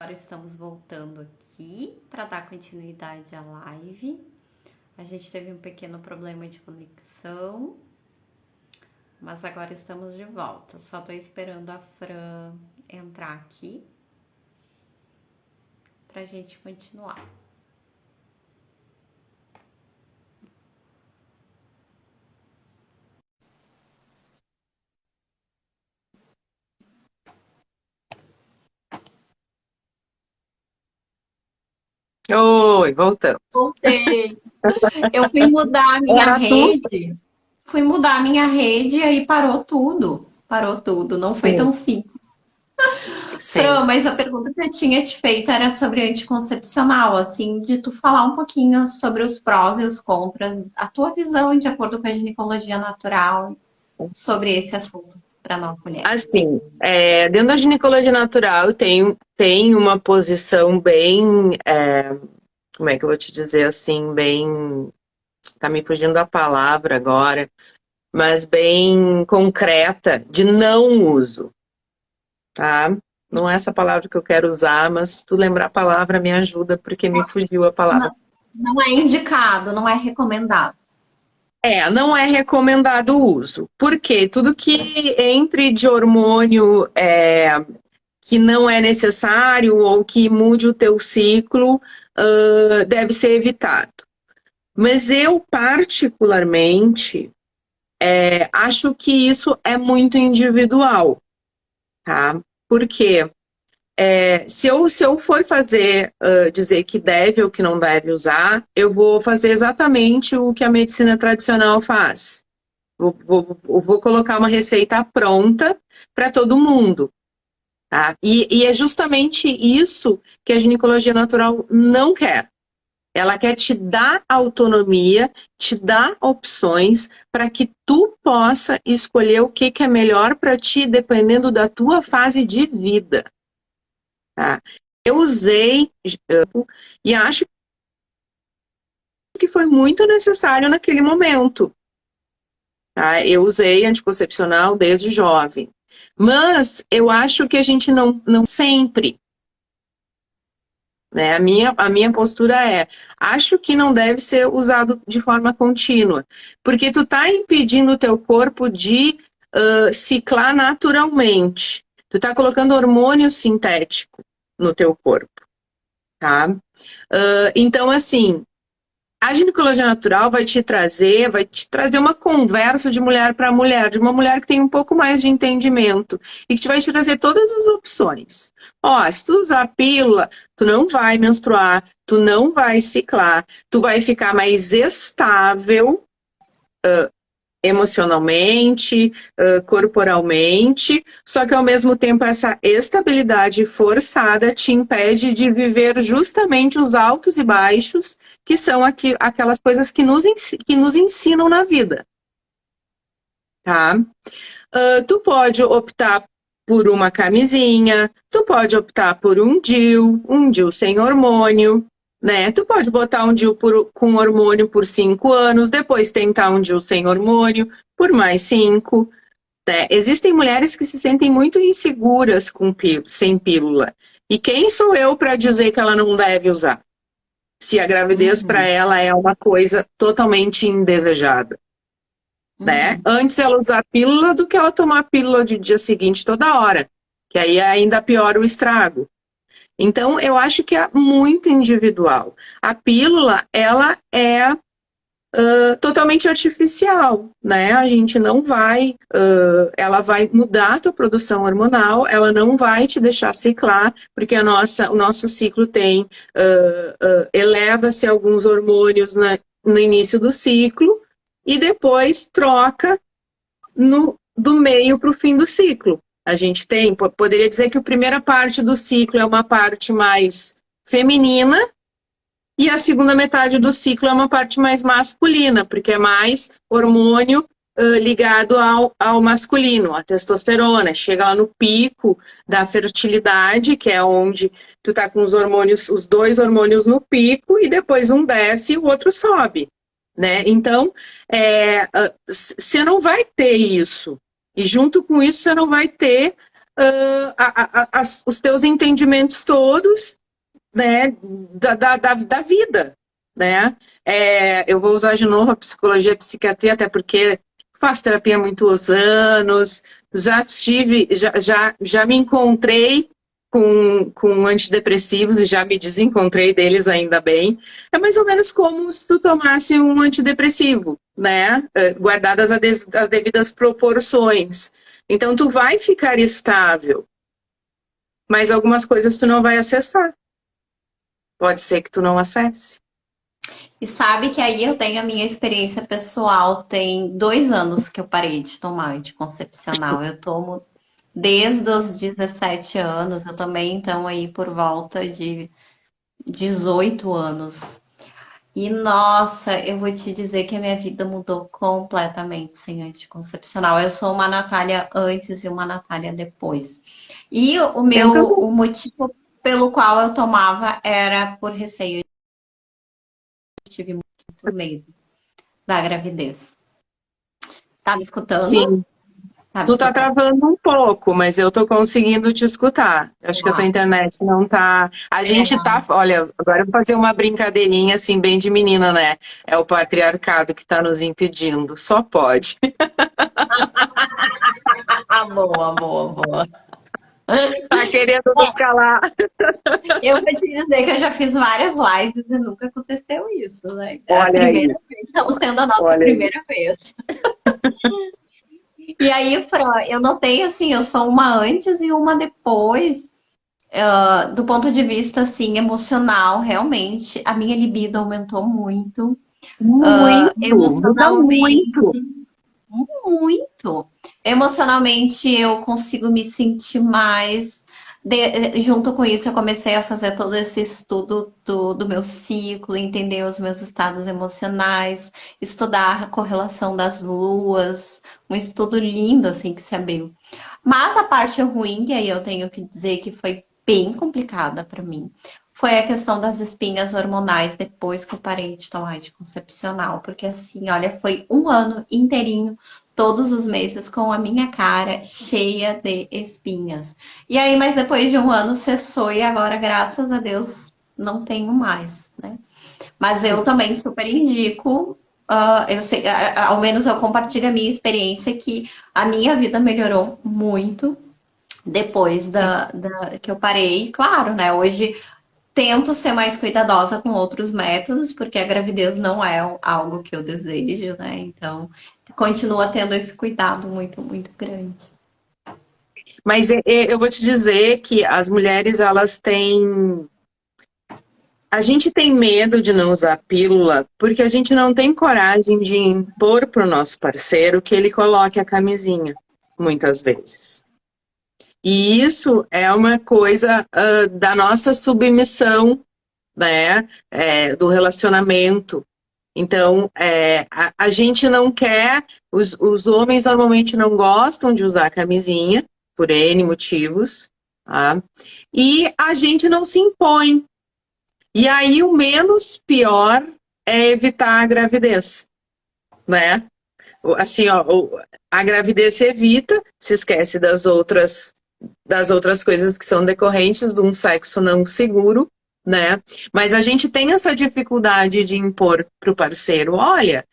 Agora estamos voltando aqui para dar continuidade à live. A gente teve um pequeno problema de conexão, mas agora estamos de volta. Só estou esperando a Fran entrar aqui para a gente continuar. Oi, voltamos. Voltei. Eu fui mudar a minha Era tu? rede, fui mudar a minha rede e aí parou tudo. Parou tudo, não foi Sim, tão simples. sim. Fran, mas a pergunta que eu tinha te feito era sobre anticoncepcional, assim, de tu falar um pouquinho sobre os prós e os contras, a tua visão de acordo com a ginecologia natural sobre esse assunto para nós mulheres. Assim, dentro da ginecologia natural tem uma posição bem, como é que eu vou te dizer assim, bem, tá me fugindo a palavra agora, mas bem concreta de não uso, tá? Não é essa palavra que eu quero usar, mas se tu lembrar a palavra me ajuda, porque me fugiu a palavra. Não, não é indicado, não é recomendado. Não é recomendado o uso. Porque tudo que entre de hormônio que não é necessário ou que mude o teu ciclo deve ser evitado. Mas eu, particularmente, acho que isso é muito individual, tá? Porque se eu for fazer, dizer que deve ou que não deve usar, eu vou fazer exatamente o que a medicina tradicional faz. Vou colocar uma receita pronta para todo mundo. Tá? E é justamente isso que a ginecologia natural não quer. Ela quer te dar autonomia, te dar opções para que tu possa escolher o que é melhor para ti, dependendo da tua fase de vida. Tá? Eu usei e acho que foi muito necessário naquele momento. Tá? Eu usei anticoncepcional desde jovem. Mas eu acho que a gente não sempre, né? A minha postura acho que não deve ser usado de forma contínua, porque tu tá impedindo o teu corpo de ciclar naturalmente. Tu tá colocando hormônio sintético no teu corpo, tá? Então, assim, a ginecologia natural vai te trazer uma conversa de mulher para mulher, de uma mulher que tem um pouco mais de entendimento e que vai te trazer todas as opções. Ó, se tu usar a pílula, tu não vai menstruar, tu não vai ciclar, tu vai ficar mais estável emocionalmente, corporalmente, só que ao mesmo tempo essa estabilidade forçada te impede de viver justamente os altos e baixos, que são aquelas coisas que nos ensinam na vida, tá? Tu pode optar por uma camisinha, tu pode optar por um DIU sem hormônio, né? Tu pode botar um DIU com hormônio por 5 anos, depois tentar um DIU sem hormônio por mais 5. Né? Existem mulheres que se sentem muito inseguras sem pílula. E quem sou eu para dizer que ela não deve usar? Se a gravidez para Uhum, ela é uma coisa totalmente indesejada. Né? uhum. Antes ela usar a pílula do que ela tomar a pílula de dia seguinte toda hora, que aí ainda piora o estrago. Então, eu acho que é muito individual. A pílula, ela é totalmente artificial, né? A gente não vai, ela vai mudar a tua produção hormonal, ela não vai te deixar ciclar, porque o nosso ciclo eleva-se alguns hormônios no início do ciclo e depois troca do meio para o fim do ciclo. A gente poderia dizer que a primeira parte do ciclo é uma parte mais feminina e a segunda metade do ciclo é uma parte mais masculina, porque é mais hormônio ligado ao masculino, a testosterona. Chega lá no pico da fertilidade, que é onde tu tá com os dois hormônios no pico, e depois um desce e o outro sobe. Né? Então, você não vai ter isso. E junto com isso, você não vai ter os teus entendimentos todos, né, da vida, né? Eu vou usar de novo a psicologia e a psiquiatria, até porque faço terapia há muitos anos, já me encontrei com antidepressivos e já me desencontrei deles, ainda bem. É mais ou menos como se tu tomasse um antidepressivo, né? Guardadas as devidas proporções. Então, tu vai ficar estável, mas algumas coisas tu não vai acessar. Pode ser que tu não acesse. E sabe que aí eu tenho a minha experiência pessoal. Tem 2 anos que eu parei de tomar anticoncepcional. Eu tomo desde os 17 anos. Eu tomei então aí por volta de 18 anos. E nossa, eu vou te dizer que a minha vida mudou completamente sem anticoncepcional. Eu sou uma Natália antes e uma Natália depois. E Eu também. o motivo pelo qual eu tomava era por receio. Eu tive muito medo da gravidez. Tá me escutando? Sim. Tá me Tu tá escutando? travando um pouco, mas eu tô conseguindo te escutar. Eu acho que a tua Tá. internet não tá. A gente tá. Olha, agora eu vou fazer uma brincadeirinha assim, bem de menina, né? É o patriarcado que tá nos impedindo. Só pode. Ah, boa, boa, boa. Tá querendo nos calar. Eu vou te dizer que eu já fiz várias lives e nunca aconteceu isso, né? É a Olha aí, primeira vez. Estamos tendo a nossa olha aí. primeira vez. E aí, Fran, eu notei assim, eu sou uma antes e uma depois. Do ponto de vista assim emocional, realmente a minha libido aumentou muito. Muda Emocionalmente, muito. muito. Emocionalmente eu consigo me sentir mais. Junto com isso, eu comecei a fazer todo esse estudo do meu ciclo, entender os meus estados emocionais, estudar a correlação das luas, um estudo lindo assim que se abriu. Mas a parte ruim, que aí eu tenho que dizer que foi bem complicada para mim, foi a questão das espinhas hormonais depois que eu parei de tomar anticoncepcional. Porque assim, olha, foi um ano inteirinho, todos os meses, com a minha cara cheia de espinhas. E aí, mas depois de um ano cessou e agora, graças a Deus, não tenho mais, né? Mas eu também super indico. Eu sei, ao menos eu compartilho a minha experiência que a minha vida melhorou muito depois que eu parei. Claro, né? Hoje tento ser mais cuidadosa com outros métodos, porque a gravidez não é algo que eu desejo, né? Então, continua tendo esse cuidado muito, muito grande. Mas eu vou te dizer que as mulheres, elas têm. A gente tem medo de não usar pílula porque a gente não tem coragem de impor para o nosso parceiro que ele coloque a camisinha, muitas vezes. E isso é uma coisa da nossa submissão, né, do relacionamento. Então, a gente não quer, os homens normalmente não gostam de usar camisinha, por N motivos, tá? E a gente não se impõe. E aí o menos pior é evitar a gravidez, né? Assim, ó, a gravidez se evita, se esquece das outras coisas que são decorrentes de um sexo não seguro, né? Mas a gente tem essa dificuldade de impor para o parceiro, olha,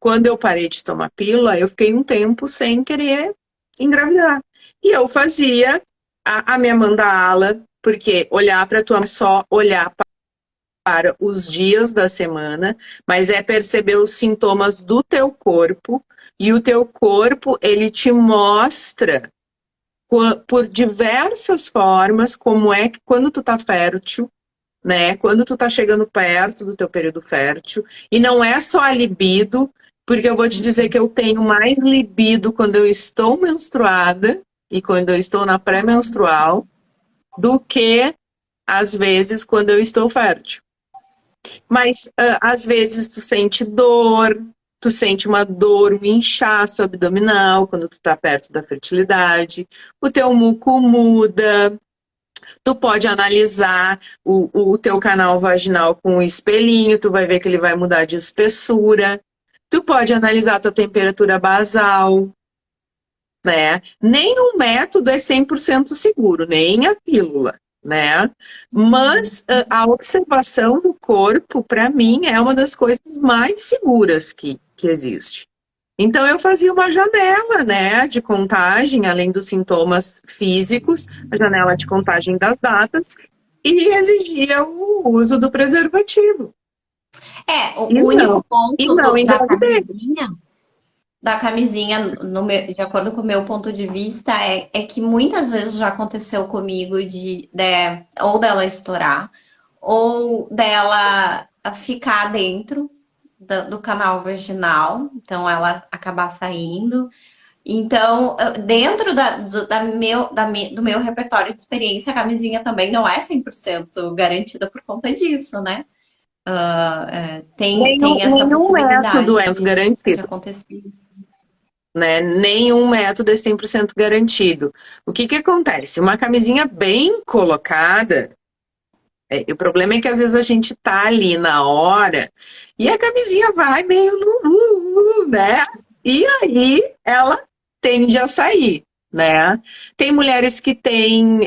quando eu parei de tomar pílula, eu fiquei um tempo sem querer engravidar. E eu fazia a minha mandala, porque olhar para tua só olhar para os dias da semana, mas é perceber os sintomas do teu corpo, e o teu corpo, ele te mostra por diversas formas como é que quando tu tá fértil, né, quando tu tá chegando perto do teu período fértil, e não é só a libido, porque eu vou te dizer que eu tenho mais libido quando eu estou menstruada e quando eu estou na pré-menstrual do que às vezes quando eu estou fértil. Mas às vezes tu sente dor, tu sente uma dor, um inchaço abdominal quando tu tá perto da fertilidade, o teu muco muda, tu pode analisar o teu canal vaginal com o espelhinho, tu vai ver que ele vai mudar de espessura, tu pode analisar a tua temperatura basal, né? Nenhum método é 100% seguro, nem a pílula, né? Mas a observação do corpo, para mim, é uma das coisas mais seguras que existe. Então, eu fazia uma janela, né, de contagem, além dos sintomas físicos, a janela de contagem das datas, e exigia o uso do preservativo. O único ponto E não engravidei. da camisinha, de acordo com o meu ponto de vista, é que muitas vezes já aconteceu comigo ou dela estourar, ou dela ficar dentro do canal vaginal, então ela acabar saindo. Então, dentro do meu repertório de experiência, a camisinha também não é 100% garantida por conta disso, né? Tem essa Nenhum método é possibilidade de garantido, acontecer. né? Nenhum método é 100% garantido. O que acontece? Uma camisinha bem colocada, o problema é que às vezes a gente tá ali na hora e a camisinha vai meio no né? E aí ela tende a sair, né? Tem mulheres que têm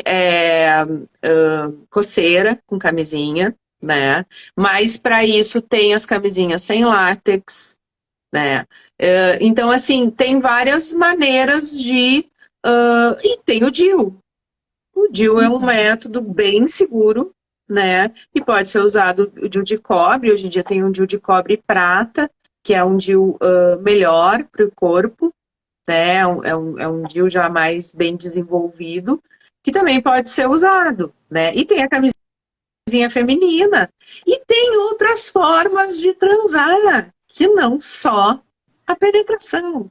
coceira com camisinha, né? Mas para isso tem as camisinhas sem látex, né? Então, assim, tem várias maneiras de... e tem o DIU. O DIU é um método bem seguro, né? E pode ser usado o DIU de cobre. Hoje em dia tem um DIU de cobre prata, que é um DIU melhor para o corpo, né? É um DIU já mais bem desenvolvido, que também pode ser usado, né? E tem a camisinha feminina. E tem outras formas de transar, que não só a penetração,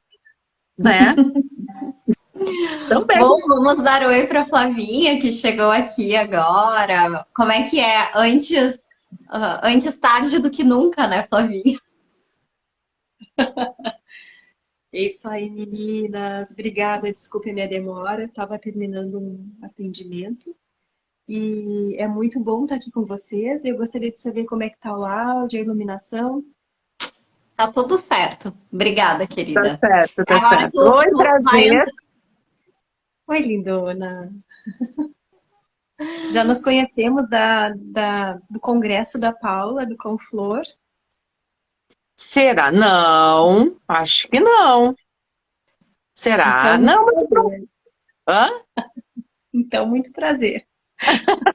né? Também. Bom, vamos dar oi para Flavinha, que chegou aqui agora. Como é que é? Antes tarde do que nunca, né, Flavinha? É isso aí, meninas. Obrigada, desculpe a minha demora. Estava terminando um atendimento. E é muito bom estar aqui com vocês. Eu gostaria de saber como é que está o áudio, a iluminação. Tá tudo certo. Obrigada, querida. Tá certo, tá Agora certo. Oi, prazer. Oi, lindona. Já nos conhecemos do congresso da Paula, do Conflor. Será? Não, acho que não. Será? Então, Não, mas não. Hã? Então, muito prazer.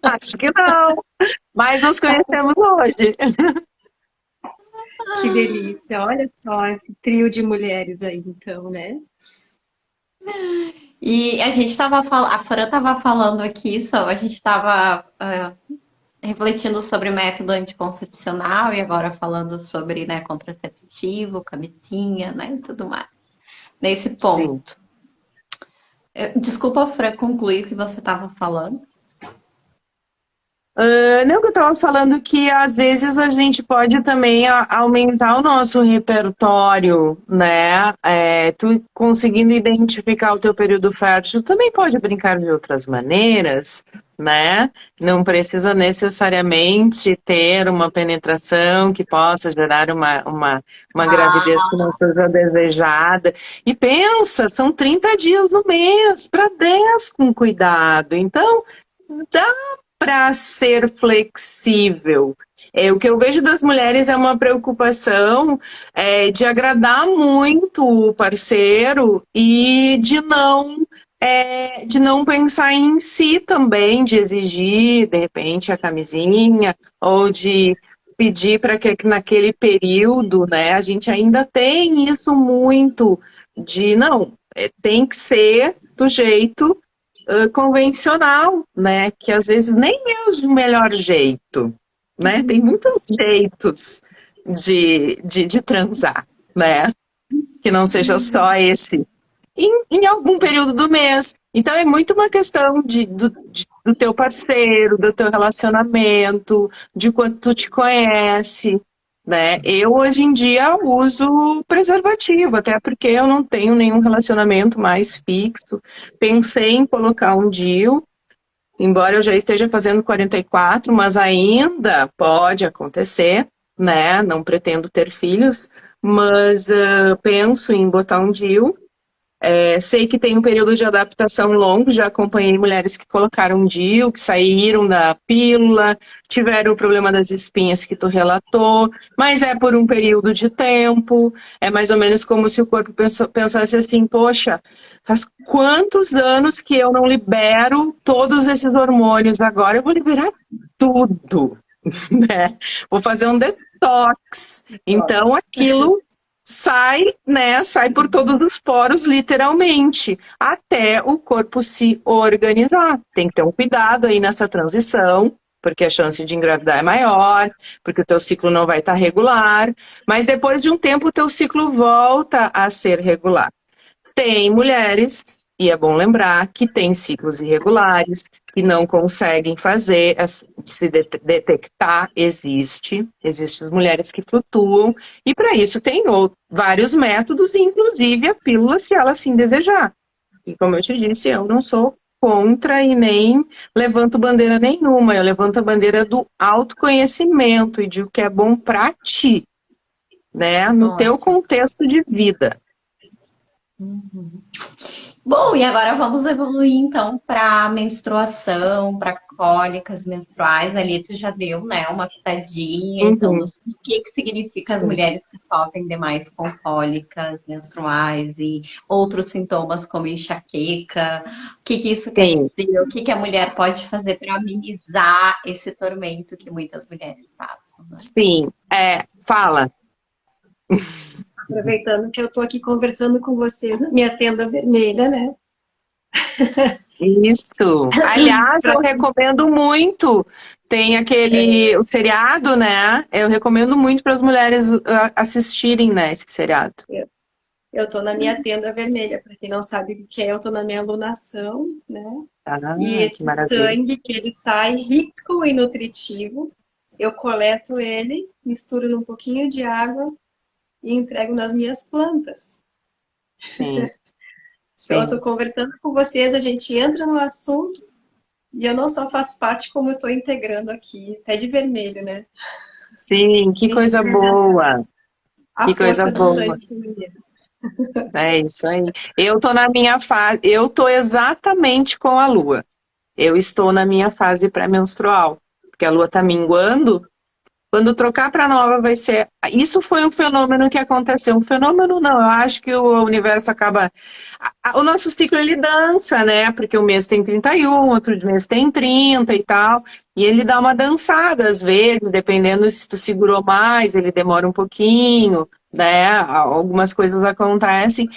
Acho que não. Mas nos conhecemos hoje. Que delícia. Olha só esse trio de mulheres aí, então, né? E a Fran estava falando aqui, a gente estava refletindo sobre método anticoncepcional e agora falando sobre, né, contraceptivo, camisinha, né, e tudo mais. Nesse ponto. Desculpa, Fran, concluir o que você estava falando. Não, que eu estava falando que às vezes a gente pode também aumentar o nosso repertório, né? Tu conseguindo identificar o teu período fértil, também pode brincar de outras maneiras, né? Não precisa necessariamente ter uma penetração que possa gerar uma gravidez que não seja desejada. E pensa, são 30 dias no mês, para 10 com cuidado. Então, dá para ser flexível. O que eu vejo das mulheres é uma preocupação de agradar muito o parceiro e de não pensar em si também, de exigir, de repente, a camisinha, ou de pedir para que naquele período, né, a gente ainda tem isso muito de, não, tem que ser do jeito convencional, né? Que às vezes nem é o melhor jeito, né? Tem muitos jeitos de transar, né? Que não seja só esse. Em algum período do mês. Então é muito uma questão do teu parceiro, do teu relacionamento, de quanto tu te conhece, né? Eu hoje em dia uso preservativo, até porque eu não tenho nenhum relacionamento mais fixo. Pensei em colocar um DIU, embora eu já esteja fazendo 44, mas ainda pode acontecer, né? Não pretendo ter filhos, mas penso em botar um DIU. Sei que tem um período de adaptação longo, já acompanhei mulheres que colocaram DIU, que saíram da pílula, tiveram o problema das espinhas que tu relatou, mas é por um período de tempo, é mais ou menos como se o corpo pensasse assim, poxa, faz quantos anos que eu não libero todos esses hormônios, agora eu vou liberar tudo, né? Vou fazer um detox. Então aquilo sai, né? Sai por todos os poros, literalmente, até o corpo se organizar. Tem que ter um cuidado aí nessa transição, porque a chance de engravidar é maior, porque o teu ciclo não vai estar regular, mas depois de um tempo o teu ciclo volta a ser regular. Tem mulheres, e é bom lembrar, que têm ciclos irregulares, que não conseguem fazer, se detectar, existem as mulheres que flutuam, e para isso tem vários métodos, inclusive a pílula, se ela assim desejar. E como eu te disse, eu não sou contra e nem levanto bandeira nenhuma, eu levanto a bandeira do autoconhecimento e de o que é bom para ti, né, no teu contexto de vida. Bom, e agora vamos evoluir então para menstruação, para cólicas menstruais. Ali tu já deu, né, uma pitadinha, então, do que significa as mulheres que sofrem demais com cólicas menstruais e outros sintomas como enxaqueca. O que isso quer dizer? O que a mulher pode fazer para amenizar esse tormento que muitas mulheres passam, né? Sim, fala. Aproveitando que eu estou aqui conversando com vocês na minha tenda vermelha, né? Isso. Aliás, eu recomendo muito. Tem o seriado, né? Eu recomendo muito para as mulheres assistirem, né, esse seriado. Eu estou na minha tenda vermelha, para quem não sabe o que é, eu estou na minha alunação, né? E esse sangue que ele sai rico e nutritivo, eu coleto ele, misturo num pouquinho de água e entrego nas minhas plantas. Sim. Então, eu estou conversando com vocês, a gente entra no assunto e eu não só faço parte, como eu estou integrando aqui, até de vermelho, né? Sim, que coisa boa. A força do sangue feminino. É isso aí. Eu estou na minha fase, eu estou exatamente com a lua. Eu estou na minha fase pré-menstrual, porque a lua está minguando. Quando trocar para nova vai ser... Isso foi um fenômeno que aconteceu. Um fenômeno não, eu acho que o universo acaba... O nosso ciclo, ele dança, né? Porque um mês tem 31, outro mês tem 30 e tal. E ele dá uma dançada às vezes, dependendo se tu segurou mais, ele demora um pouquinho, né? Algumas coisas acontecem.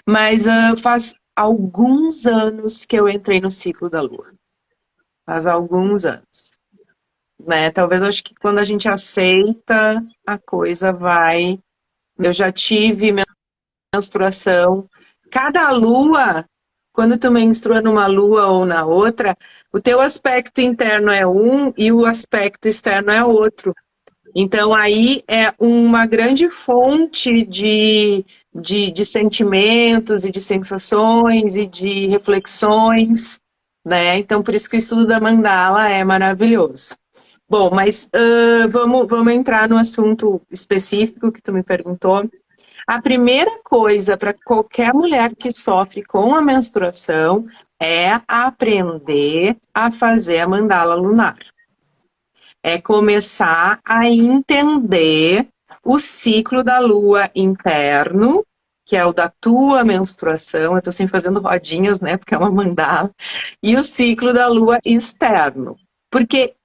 Mas faz alguns anos que eu entrei no ciclo da lua. Faz alguns anos. Né? Talvez eu acho que quando a gente aceita, a coisa vai... Eu já tive menstruação. Cada lua, quando tu menstrua numa lua ou na outra, o teu aspecto interno é um e o aspecto externo é outro. Então aí é uma grande fonte de sentimentos e de sensações e de reflexões, né? Então por isso que o estudo da mandala é maravilhoso. Bom, mas vamos entrar no assunto específico que tu me perguntou. A primeira coisa para qualquer mulher que sofre com a menstruação é aprender a fazer a mandala lunar. É começar a entender o ciclo da lua interno, que é o da tua menstruação. Eu estou sempre fazendo rodinhas, né, porque é uma mandala. E o ciclo da lua externo. Porque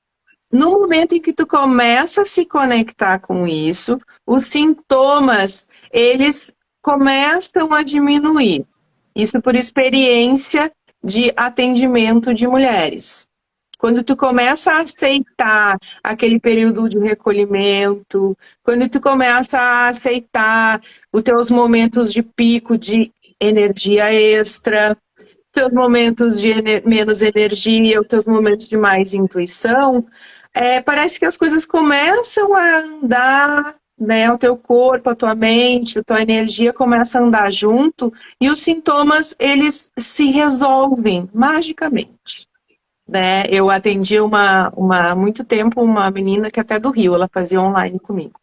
no momento em que tu começa a se conectar com isso, os sintomas, eles começam a diminuir. Isso por experiência de atendimento de mulheres. Quando tu começa a aceitar aquele período de recolhimento, quando tu começa a aceitar os teus momentos de pico de energia extra, teus momentos de menos energia, os teus momentos de mais intuição, parece que as coisas começam a andar, né? O teu corpo, a tua mente, a tua energia começa a andar junto e os sintomas, eles se resolvem magicamente. Né? Eu atendi há muito tempo uma menina que até do Rio, ela fazia online comigo.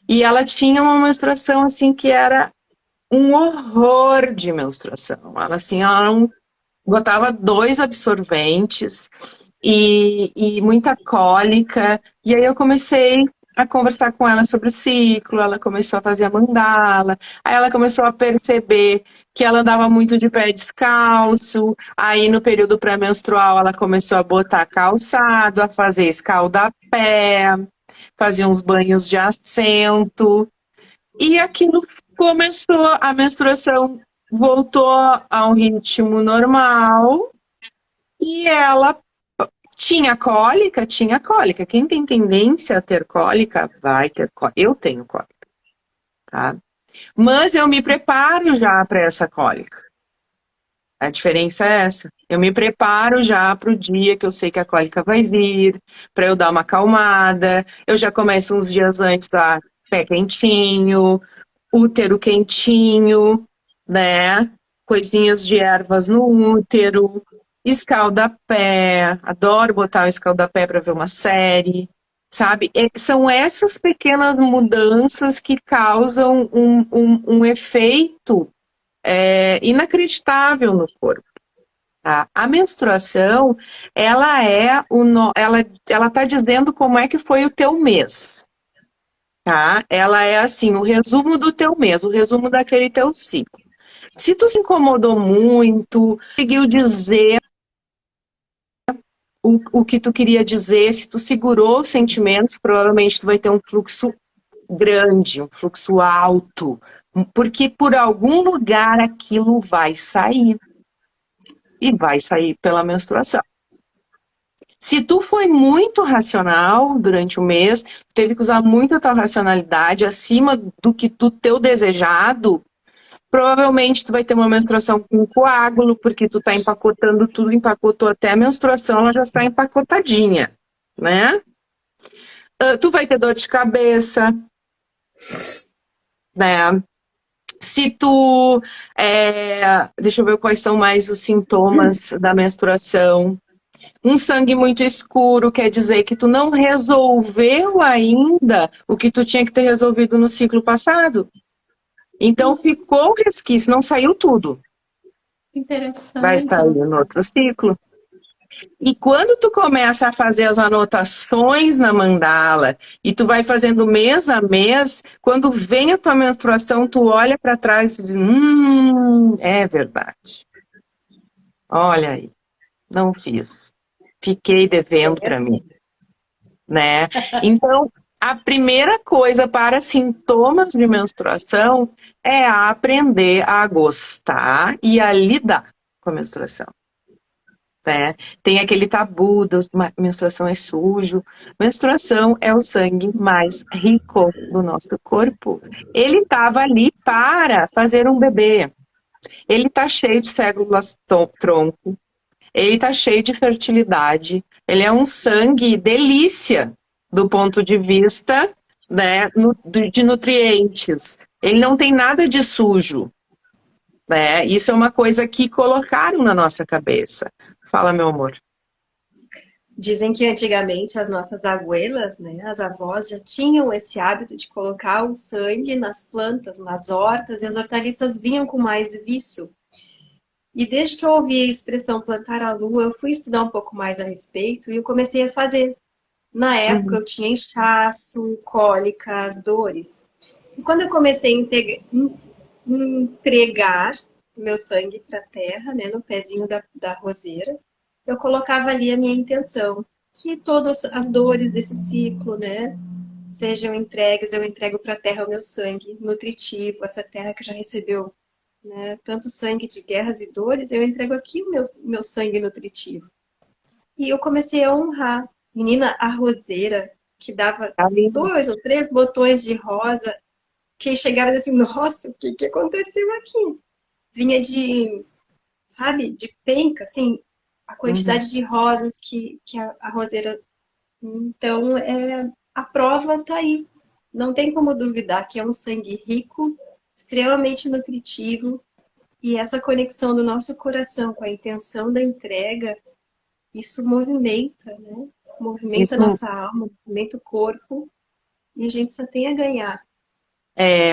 E ela tinha uma menstruação assim que era um horror de menstruação. Ela, assim, ela não botava 2 absorventes e muita cólica. E aí eu comecei a conversar com ela sobre o ciclo, ela começou a fazer a mandala, aí ela começou a perceber que ela andava muito de pé descalço, aí no período pré-menstrual ela começou a botar calçado, a fazer escaldapé, fazer uns banhos de assento, e aquilo começou, a menstruação voltou a um ritmo normal, e ela tinha cólica? Tinha cólica. Quem tem tendência a ter cólica, vai ter cólica. Eu tenho cólica, tá? Mas eu me preparo já para essa cólica. A diferença é essa. Eu me preparo já para o dia que eu sei que a cólica vai vir, para eu dar uma acalmada. Eu já começo uns dias antes da pé quentinho, útero quentinho, né? Coisinhas de ervas no útero, escaldapé. Adoro botar o escaldapé para ver uma série, sabe? São essas pequenas mudanças que causam um efeito inacreditável no corpo. Tá? A menstruação, ela tá dizendo como é que foi o teu mês, tá? Ela é assim, o resumo do teu mês, o resumo daquele teu ciclo. Se tu se incomodou muito, conseguiu dizer o que tu queria dizer, se tu segurou os sentimentos, provavelmente tu vai ter um fluxo grande, um fluxo alto, porque por algum lugar aquilo vai sair. E vai sair pela menstruação. Se tu foi muito racional durante o mês, teve que usar muito a tua racionalidade acima do que tu teu desejado, provavelmente tu vai ter uma menstruação com coágulo, porque tu tá empacotando tudo, empacotou até a menstruação, ela já está empacotadinha, né? Tu vai ter dor de cabeça, né? Se tu... deixa eu ver quais são mais os sintomas da menstruação. Um sangue muito escuro quer dizer que tu não resolveu ainda o que tu tinha que ter resolvido no ciclo passado. Então ficou resquício, não saiu tudo. Vai Interessante. sair no outro ciclo. E quando tu começa a fazer as anotações na mandala e tu vai fazendo mês a mês, quando vem a tua menstruação, tu olha para trás e diz, é verdade. Olha aí, não fiz. Fiquei devendo para mim, né? Então, a primeira coisa para sintomas de menstruação é aprender a gostar e a lidar com a menstruação. Né? Tem aquele tabu da menstruação é sujo. Menstruação é o sangue mais rico do nosso corpo. Ele estava ali para fazer um bebê. Ele está cheio de células tronco. Ele está cheio de fertilidade. Ele é um sangue delícia do ponto de vista, né, de nutrientes. Ele não tem nada de sujo. Né? Isso é uma coisa que colocaram na nossa cabeça. Fala, meu amor. Dizem que antigamente as nossas abuelas, né, as avós, já tinham esse hábito de colocar o sangue nas plantas, nas hortas, e as hortaliças vinham com mais vício. E desde que eu ouvi a expressão plantar a lua, eu fui estudar um pouco mais a respeito e eu comecei a fazer. Na época eu tinha inchaço, cólicas, dores. E quando eu comecei a entregar meu sangue para a terra, né, no pezinho da roseira, eu colocava ali a minha intenção, que todas as dores desse ciclo, né, sejam entregues, eu entrego para a terra o meu sangue nutritivo, essa terra que já recebeu, né, tanto sangue de guerras e dores, eu entrego aqui o meu sangue nutritivo. E eu comecei a honrar. Menina, a roseira, que dava 2 ou 3 botões de rosa, que chegaram assim, nossa, o que aconteceu aqui? Vinha de, sabe, de penca, assim, a quantidade de rosas que a roseira... Então, a prova tá aí. Não tem como duvidar que é um sangue rico, extremamente nutritivo, e essa conexão do nosso coração com a intenção da entrega, isso movimenta, né? Movimenta a nossa alma, movimenta o corpo, e a gente só tem a ganhar.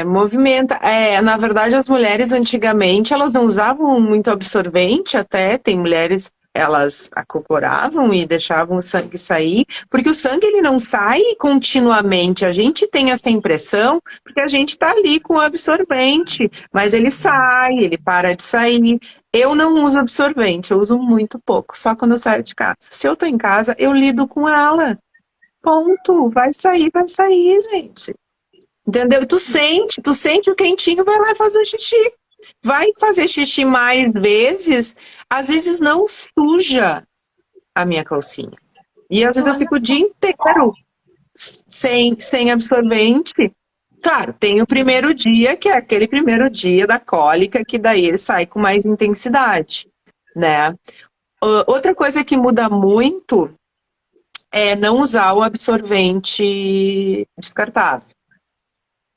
Movimenta. Na verdade, as mulheres antigamente, elas não usavam muito absorvente até. Tem mulheres, elas acoporavam e deixavam o sangue sair, porque o sangue ele não sai continuamente. A gente tem essa impressão porque a gente está ali com o absorvente, mas ele sai, ele para de sair. Eu não uso absorvente, eu uso muito pouco, só quando eu saio de casa. Se eu tô em casa, eu lido com ela. Ponto. Vai sair, gente. Entendeu? E tu sente o quentinho, vai lá e faz o xixi. Vai fazer xixi mais vezes, às vezes não suja a minha calcinha. E às vezes eu fico o dia inteiro sem absorvente. Claro, tem o primeiro dia, que é aquele primeiro dia da cólica, que daí ele sai com mais intensidade, né? Outra coisa que muda muito é não usar o absorvente descartável.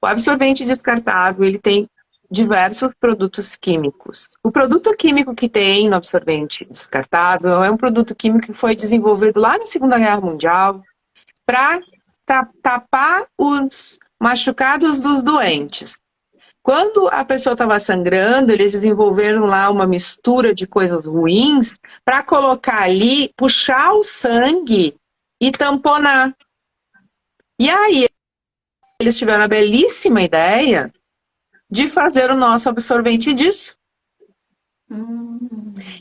O absorvente descartável, ele tem diversos produtos químicos. O produto químico que tem no absorvente descartável é um produto químico que foi desenvolvido lá na Segunda Guerra Mundial para tapar os machucados dos doentes. Quando a pessoa estava sangrando, eles desenvolveram lá uma mistura de coisas ruins para colocar ali, puxar o sangue e tamponar. E aí, eles tiveram a belíssima ideia de fazer o nosso absorvente disso.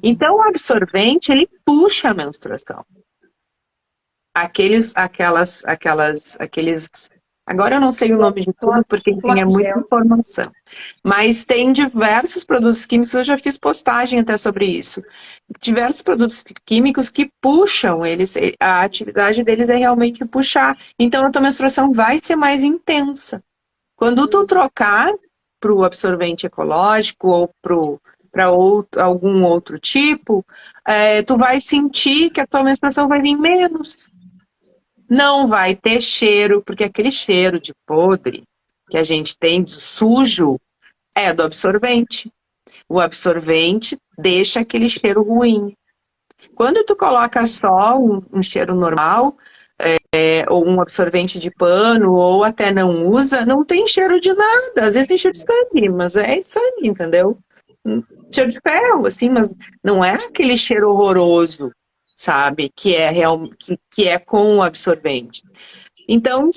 Então, o absorvente, ele puxa a menstruação. Aqueles... Agora eu não sei o nome de tudo, porque enfim, é muita informação. Mas tem diversos produtos químicos, eu já fiz postagem até sobre isso. Diversos produtos químicos que puxam eles, a atividade deles é realmente puxar. Então a tua menstruação vai ser mais intensa. Quando tu trocar para o absorvente ecológico ou para algum outro tipo, tu vai sentir que a tua menstruação vai vir menos. Não vai ter cheiro, porque aquele cheiro de podre que a gente tem de sujo é do absorvente. O absorvente deixa aquele cheiro ruim. Quando tu coloca só um cheiro normal, ou um absorvente de pano, ou até não usa, não tem cheiro de nada. Às vezes tem cheiro de sangue, mas é sangue, entendeu? Cheiro de ferro, assim, mas não é aquele cheiro horroroso, sabe? Que é com o absorvente. Então,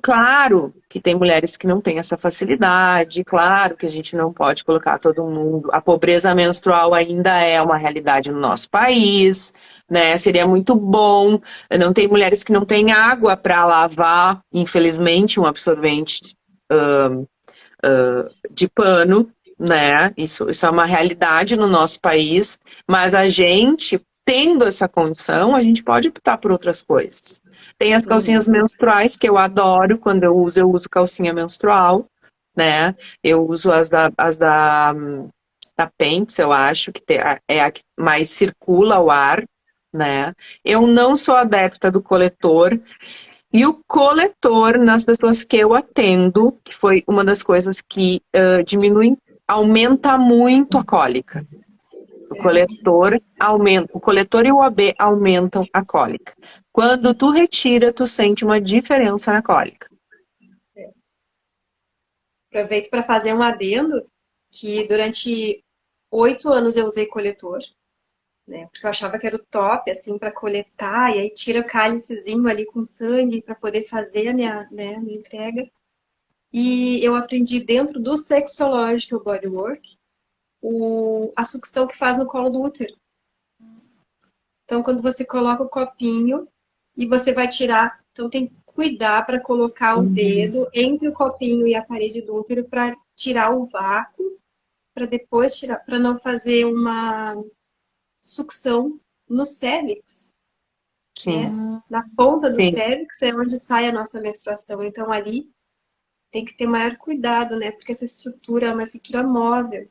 claro que tem mulheres que não têm essa facilidade, claro que a gente não pode colocar todo mundo. A pobreza menstrual ainda é uma realidade no nosso país, né? Seria muito bom. Não tem mulheres que não têm água para lavar, infelizmente, um absorvente de pano, né? Isso é uma realidade no nosso país, mas a gente, tendo essa condição, a gente pode optar por outras coisas. Tem as calcinhas menstruais, que eu adoro, quando eu uso calcinha menstrual, né? Eu uso as da Pants, eu acho, que é a que mais circula o ar, né? Eu não sou adepta do coletor, e o coletor, nas pessoas que eu atendo, que foi uma das coisas que aumenta muito a cólica. O coletor e o AB aumentam a cólica. Quando tu retira, tu sente uma diferença na cólica. Aproveito para fazer um adendo que durante 8 anos eu usei coletor, né? Porque eu achava que era o top, assim, para coletar, e aí tira o cálicezinho ali com sangue para poder fazer a minha entrega. E eu aprendi dentro do Sexological Bodywork a sucção que faz no colo do útero. Então, quando você coloca o copinho e você vai tirar, então tem que cuidar para colocar o dedo entre o copinho e a parede do útero para tirar o vácuo, para depois tirar, para não fazer uma sucção no cérvix. Sim. Né? Na ponta do Sim. cérvix é onde sai a nossa menstruação. Então, ali tem que ter maior cuidado, né? Porque essa estrutura é uma estrutura móvel.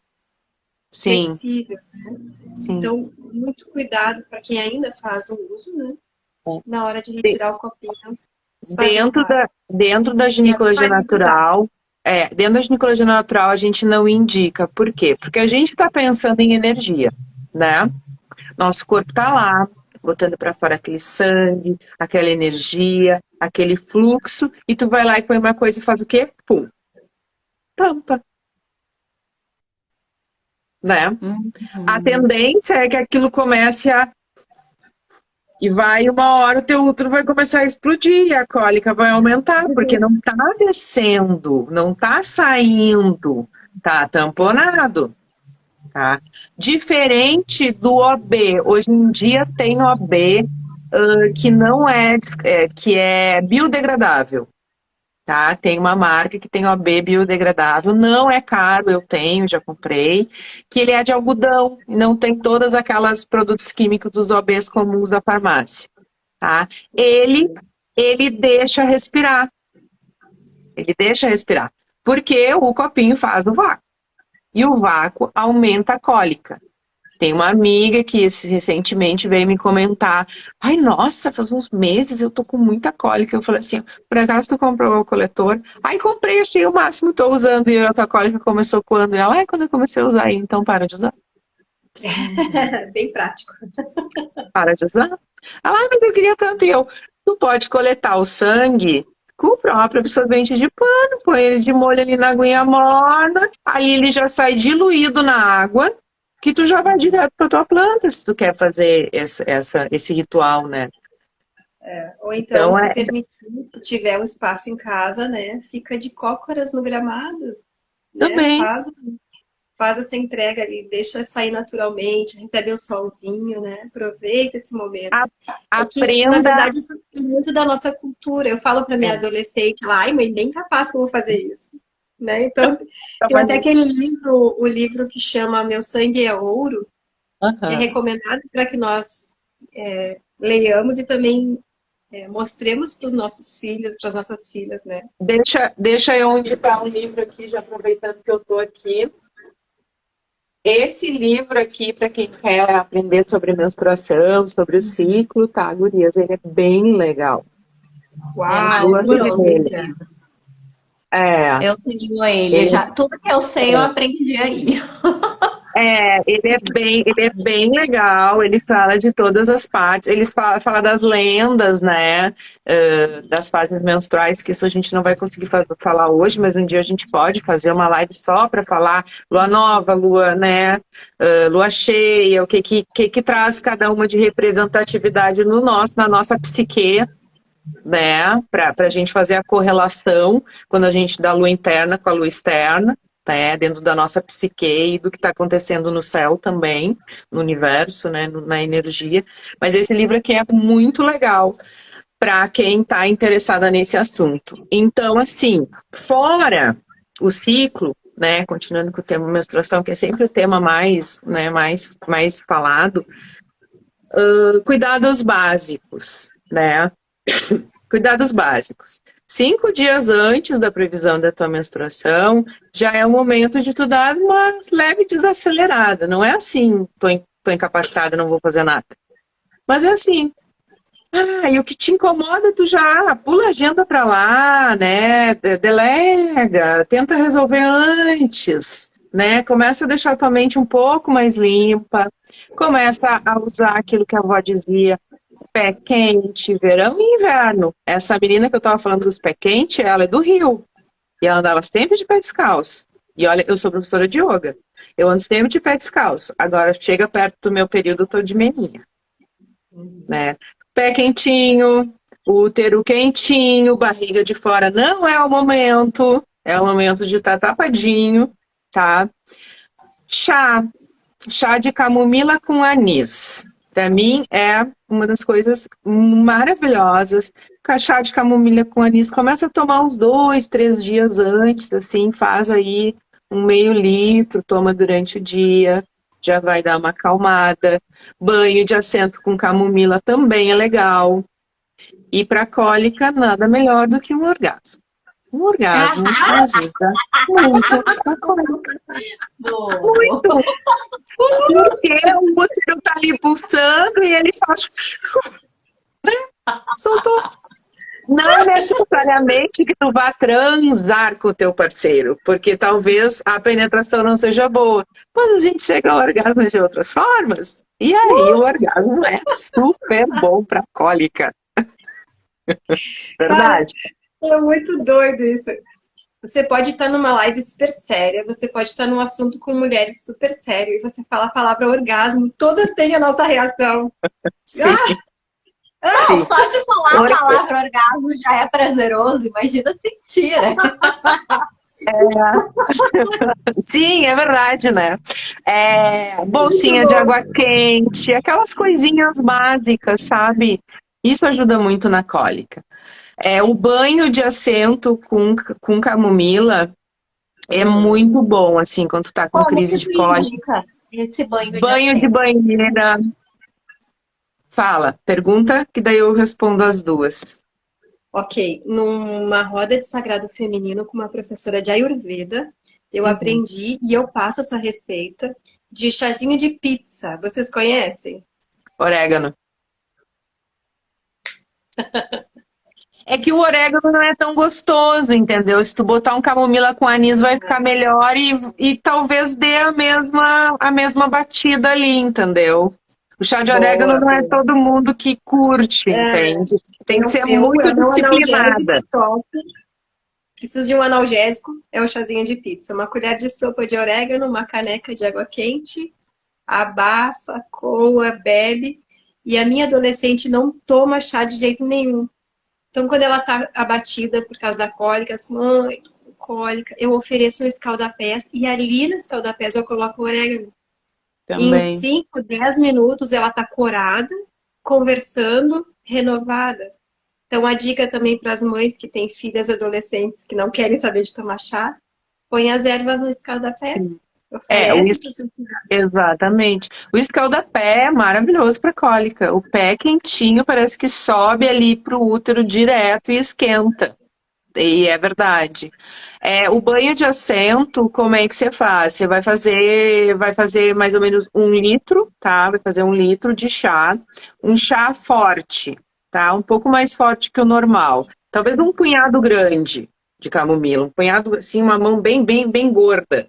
Sim. Flexível, né? Sim. Então, muito cuidado para quem ainda faz o uso, né? É. Na hora de retirar o copinho. Dentro da ginecologia natural, a gente não indica. Por quê? Porque a gente está pensando em energia, né? Nosso corpo está lá, botando para fora aquele sangue, aquela energia, aquele fluxo, e tu vai lá e põe uma coisa e faz o quê? Pum. tampa, né? Uhum. A tendência é que aquilo comece a... E vai uma hora o teu útero vai começar a explodir e a cólica vai aumentar, porque não tá descendo, não tá saindo, tá tamponado, tá? Diferente do OB. Hoje em dia tem OB que não que é biodegradável, tá? Tem uma marca que tem OB biodegradável, não é caro, eu tenho, já comprei, que ele é de algodão, não tem todas aquelas produtos químicos dos OBs comuns da farmácia, tá? Ele deixa respirar, porque o copinho faz o vácuo, e o vácuo aumenta a cólica. Tem uma amiga que recentemente veio me comentar, ai, nossa, faz uns meses eu tô com muita cólica. Eu falei assim, por acaso tu comprou o coletor? Ai, comprei, achei o máximo, tô usando. E a tua cólica começou quando? E ela, ai, quando eu comecei a usar, então para de usar. Bem prático. Para de usar. Ela, ai, mas eu queria tanto. E eu, tu pode coletar o sangue com o próprio absorvente de pano, põe ele de molho ali na aguinha morna, aí ele já sai diluído na água, que tu já vai direto para tua planta, se tu quer fazer esse ritual, né? Ou então, Então, se permitir, se tiver um espaço em casa, né, fica de cócoras no gramado, né, também. faz essa entrega ali, deixa sair naturalmente, recebe um solzinho, né, aproveita esse momento. É que, na Aprenda. verdade, isso é muito da nossa cultura. Eu falo para minha adolescente lá, ai, mãe, bem capaz que eu vou fazer isso. Né? Então, tem até aquele livro, o livro que chama Meu Sangue é Ouro, que é recomendado para que nós leiamos e também mostremos para os nossos filhos, para as nossas filhas, né? Deixa eu indicar um livro aqui, já aproveitando que eu estou aqui. Esse livro aqui, para quem quer aprender sobre menstruação, sobre o ciclo, tá, gurias? Ele é bem legal. Uau, Eu tenho ele. Já, tudo que eu sei, eu aprendi aí. Ele é bem legal, ele fala de todas as partes, ele fala das lendas, né, das fases menstruais, que isso a gente não vai conseguir falar hoje, mas um dia a gente pode fazer uma live só para falar lua nova, lua, né, lua cheia, o que traz cada uma de representatividade na nossa psique, né, para a gente fazer a correlação quando a gente dá a lua interna com a lua externa, né, dentro da nossa psique e do que está acontecendo no céu também, no universo, né, na energia. Mas esse livro aqui é muito legal para quem está interessada nesse assunto. Então, assim, fora o ciclo, né, continuando com o tema menstruação, que é sempre o tema mais, né, mais falado, cuidados básicos, né? Cuidados básicos. 5 dias antes da previsão da tua menstruação, já é o momento de tu dar uma leve desacelerada. Não é assim, tô incapacitada, não vou fazer nada. Mas é assim, e o que te incomoda, tu já pula a agenda pra lá, né? Delega, tenta resolver antes, né? Começa a deixar a tua mente um pouco mais limpa, começa a usar aquilo que a avó dizia, pé quente, verão e inverno. Essa menina que eu tava falando dos pé quente, ela é do Rio. E ela andava sempre de pé descalço. E olha, eu sou professora de yoga. Eu ando sempre de pé descalço. Agora, chega perto do meu período, eu tô de meninha. Né? Pé quentinho, útero quentinho, barriga de fora. Não é o momento. É o momento de estar tapadinho, tá? Chá de camomila com anis. Para mim, é uma das coisas maravilhosas. Chá de camomila com anis, começa a tomar uns 2, 3 dias antes, assim, faz aí um meio litro, toma durante o dia, já vai dar uma acalmada. Banho de assento com camomila também é legal. E para cólica, nada melhor do que um orgasmo. Um orgasmo ajuda muito a cólica. Muito! Porque o útero tá ali pulsando e ele faz... Soltou. Não necessariamente que tu vá transar com o teu parceiro, porque talvez a penetração não seja boa, mas a gente chega ao orgasmo de outras formas, e aí o orgasmo é super bom pra cólica. Verdade? É muito doido isso. Você pode estar numa live super séria, você pode estar num assunto com mulheres super sério, e você fala a palavra orgasmo, todas têm a nossa reação. Sim, Não, sim. só de falar a Orga- palavra orgasmo já é prazeroso, imagina sentir, né? Sim, é verdade, né? Bolsinha de água quente, aquelas coisinhas básicas, sabe? Isso ajuda muito na cólica. O banho de assento com camomila é muito bom, assim, quando tu tá com Como crise que de tu cólica. indica esse banho de Banho de assento? banheira. Fala, pergunta, que daí eu respondo as duas. Ok, numa roda de sagrado feminino com uma professora de Ayurveda, eu Uhum. aprendi e eu passo essa receita de chazinho de pizza. Vocês conhecem? Orégano. É que o orégano não é tão gostoso, entendeu? Se tu botar um camomila com anis vai ficar melhor e talvez dê a mesma batida ali, entendeu? O chá de orégano Boa, não é boa. todo mundo que curte, entende? Tem que ser É muito o meu analgésico disciplinada. top. Preciso de um analgésico, é o chazinho de pizza. Uma colher de sopa de orégano, uma caneca de água quente, abafa, coa, bebe. E a minha adolescente não toma chá de jeito nenhum. Então, quando ela tá abatida por causa da cólica, assim, mãe, tô com cólica, eu ofereço um escaldapés e ali no escaldapés eu coloco o orégano. E em Também. 5, 10 minutos ela tá corada, conversando, renovada. Então, a dica também para as mães que têm filhas adolescentes que não querem saber de tomar chá, põe as ervas no escaldapé, Sim. O oferece para os seus filhos. Exatamente. O escaldapé é maravilhoso para cólica. O pé quentinho parece que sobe ali pro útero direto e esquenta. E é verdade. O banho de assento, como é que você faz? Você vai fazer mais ou menos 1 litro, tá? Vai fazer 1 litro de chá. Um chá forte, tá? Um pouco mais forte que o normal. Talvez um punhado grande de camomila. Um punhado, assim, uma mão bem, bem, bem gorda.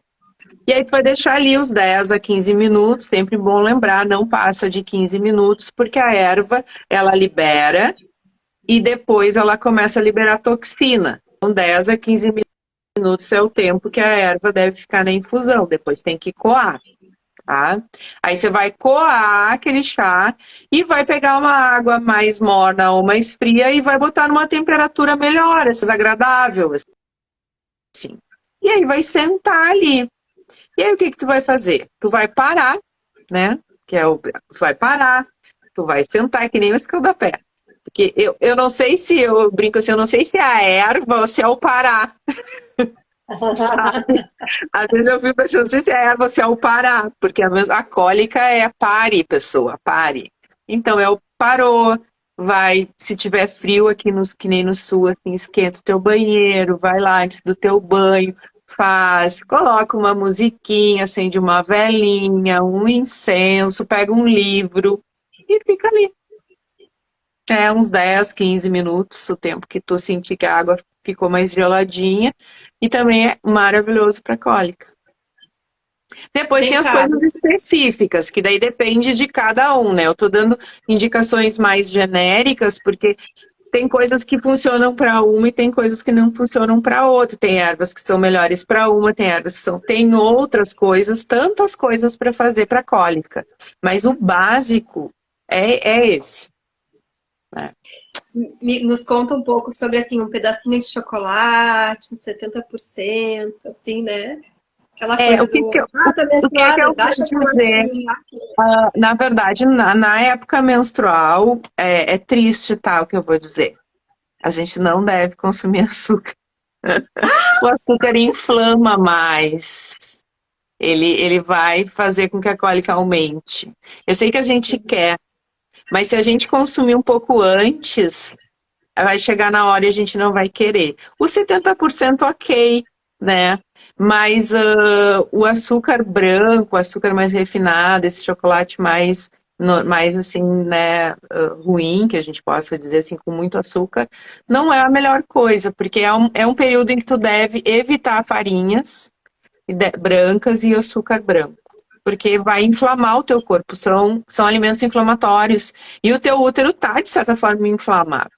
E aí tu vai deixar ali os 10 a 15 minutos, sempre bom lembrar, não passa de 15 minutos, porque a erva, ela libera e depois ela começa a liberar toxina. Então 10 a 15 minutos é o tempo que a erva deve ficar na infusão, depois tem que coar, tá? Aí você vai coar aquele chá e vai pegar uma água mais morna ou mais fria e vai botar numa temperatura melhor, assim, agradável, assim. E aí vai sentar ali. E aí o que tu vai fazer? Tu vai parar, né? Tu vai parar, tu vai sentar, é que nem o escaldapé. Porque eu não sei se, eu brinco assim, eu não sei se é a erva ou se é o parar, sabe? Às vezes eu fico pensando, não sei se é a erva ou se é o parar, porque a cólica é pare, pessoa, pare. Então é o parou, vai, se tiver frio aqui que nem no sul, assim, esquenta o teu banheiro, vai lá antes do teu banho, coloca uma musiquinha, acende uma velinha, um incenso, pega um livro e fica ali. Uns 10, 15 minutos, o tempo que tu sentir que a água ficou mais geladinha. E também é maravilhoso para cólica. Depois tem Vem as cá, coisas específicas, que daí depende de cada um, né? Eu tô dando indicações mais genéricas, porque tem coisas que funcionam para uma e tem coisas que não funcionam para outra. Tem ervas que são melhores para uma, tem ervas que são. Tem outras coisas, tantas coisas para fazer para cólica. Mas o básico é esse. nos conta um pouco sobre, assim, um pedacinho de chocolate, uns 70%, assim, né? Aquela coisa O que que do, eu, tá o que que menstruada, eu vou dá dizer? chocolatinho. Na verdade, na época menstrual, é triste, tá, o que eu vou dizer. A gente não deve consumir açúcar. O açúcar inflama mais. Ele vai fazer com que a cólica aumente. Eu sei que a gente quer, mas se a gente consumir um pouco antes, vai chegar na hora e a gente não vai querer. O 70% ok, né? Mas o açúcar branco, o açúcar mais refinado, esse chocolate mais assim, né, ruim, que a gente possa dizer assim, com muito açúcar, não é a melhor coisa, porque é um período em que tu deve evitar farinhas brancas e açúcar branco. Porque vai inflamar o teu corpo, são alimentos inflamatórios. E o teu útero tá, de certa forma, inflamado.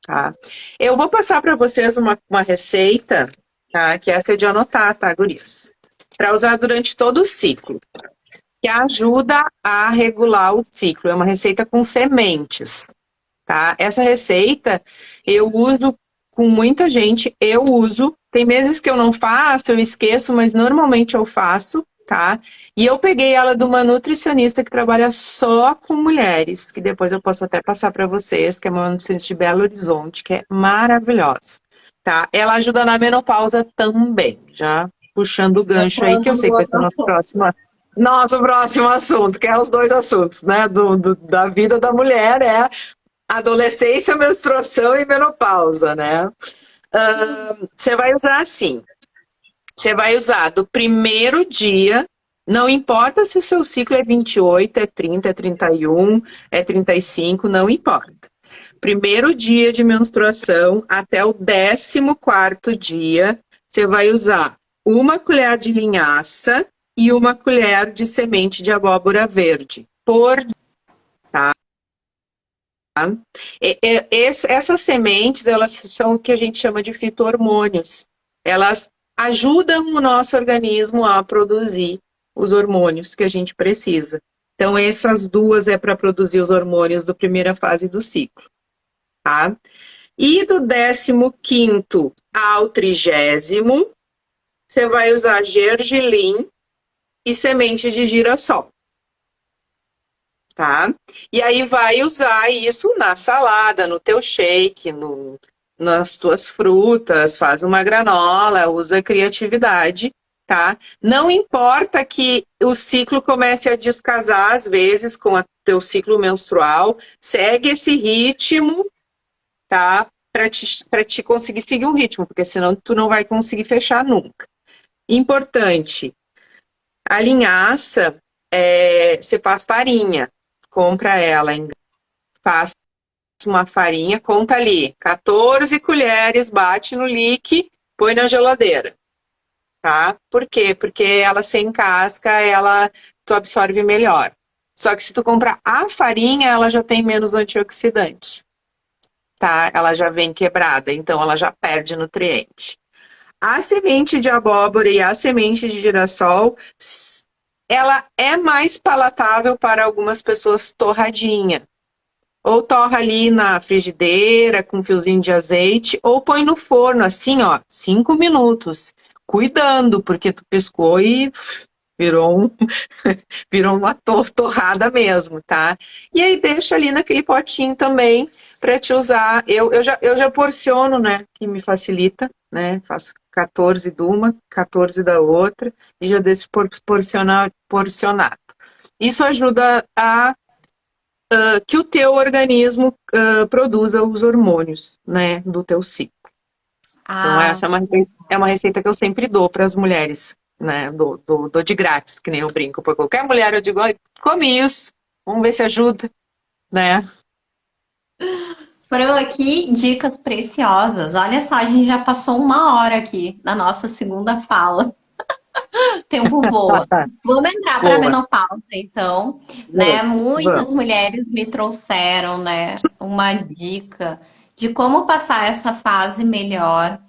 Tá? Eu vou passar para vocês uma receita, tá? Que essa é de anotar, tá, gurias? Para usar durante todo o ciclo. Que ajuda a regular o ciclo. É uma receita com sementes, tá? Essa receita eu uso com muita gente, eu uso. Tem meses que eu não faço, eu esqueço, mas normalmente eu faço, tá? E eu peguei ela de uma nutricionista que trabalha só com mulheres, que depois eu posso até passar para vocês, que é uma nutricionista de Belo Horizonte, que é maravilhosa, tá? Ela ajuda na menopausa também, já puxando o gancho aí, que eu sei que vai ser o nosso próximo assunto, que é os dois assuntos, né? Da vida da mulher, é adolescência, menstruação e menopausa, né? Você vai usar assim. Você vai usar do primeiro dia, não importa se o seu ciclo é 28, é 30, é 31, é 35, não importa. Primeiro dia de menstruação até o 14º dia, você vai usar uma colher de linhaça e uma colher de semente de abóbora verde por dia, tá? Essas sementes, elas são o que a gente chama de fito-hormônios. Elas ajudam o nosso organismo a produzir os hormônios que a gente precisa. Então, essas duas é para produzir os hormônios da primeira fase do ciclo, tá? E do 15º ao 30º, você vai usar gergelim e semente de girassol, tá? E aí vai usar isso na salada, no teu shake, nas tuas frutas, faz uma granola, usa criatividade, tá? Não importa que o ciclo comece a descasar às vezes com o teu ciclo menstrual, segue esse ritmo, tá? Para te conseguir seguir um ritmo, porque senão tu não vai conseguir fechar nunca. Importante, a linhaça, você faz farinha, compra ela, faz uma farinha, conta ali, 14 colheres, bate no lique, põe na geladeira, tá? Por quê? Porque ela sem casca, tu absorve melhor. Só que se tu comprar a farinha, ela já tem menos antioxidante, tá? Ela já vem quebrada, então ela já perde nutriente. A semente de abóbora e a semente de girassol, ela é mais palatável para algumas pessoas torradinha. Ou torra ali na frigideira com um fiozinho de azeite, ou põe no forno, assim, ó, 5 minutos. Cuidando, porque tu piscou e virou uma torrada mesmo, tá? E aí deixa ali naquele potinho também para te usar. Eu já porciono, né? Que me facilita, né? Faço 14 de uma, 14 da outra e já deixo porcionado. Isso ajuda a que o teu organismo produza os hormônios, né? Do teu ciclo. Então essa é uma receita que eu sempre dou para as mulheres, né? Dou de grátis, que nem eu brinco. Para qualquer mulher eu digo, come isso, vamos ver se ajuda, né? Foram aqui dicas preciosas. Olha só, a gente já passou 1 hora aqui na nossa segunda fala. O tempo voa. Vamos entrar para a menopausa, então. Né? Muitas mulheres me trouxeram, né, uma dica de como passar essa fase melhor.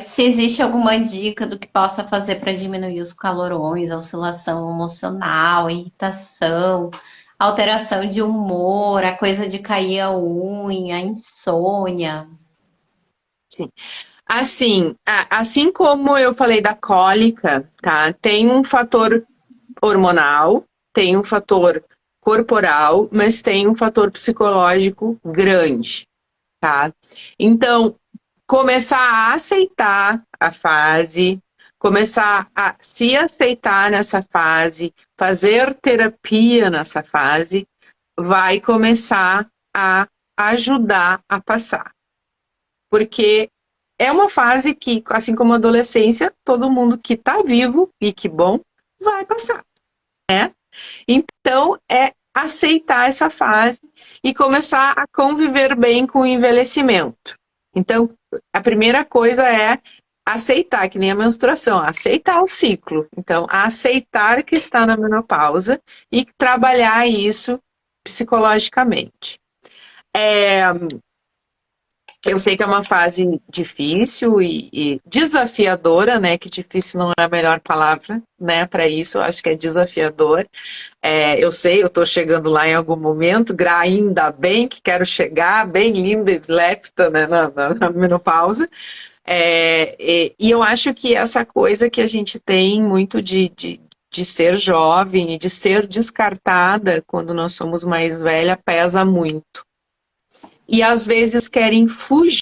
Se existe alguma dica do que possa fazer para diminuir os calorões, a oscilação emocional, irritação, alteração de humor, a coisa de cair a unha, a insônia. Sim. Assim como eu falei da cólica, tá? Tem um fator hormonal, tem um fator corporal, mas tem um fator psicológico grande, tá? Então, começar a aceitar a fase, começar a se aceitar nessa fase, fazer terapia nessa fase, vai começar a ajudar a passar. Porque é uma fase que, assim como a adolescência, todo mundo que tá vivo, e que bom, vai passar, né? Então, é aceitar essa fase e começar a conviver bem com o envelhecimento. Então, a primeira coisa é aceitar, que nem a menstruação, aceitar o ciclo. Então, aceitar que está na menopausa e trabalhar isso psicologicamente. Eu sei que é uma fase difícil e desafiadora, né? Que difícil não é a melhor palavra, né? Para isso, eu acho que é desafiador. Eu sei, eu estou chegando lá em algum momento, ainda bem que quero chegar, bem linda e lépita, né? Na menopausa. E eu acho que essa coisa que a gente tem muito de ser jovem e de ser descartada quando nós somos mais velha pesa muito. E às vezes querem fugir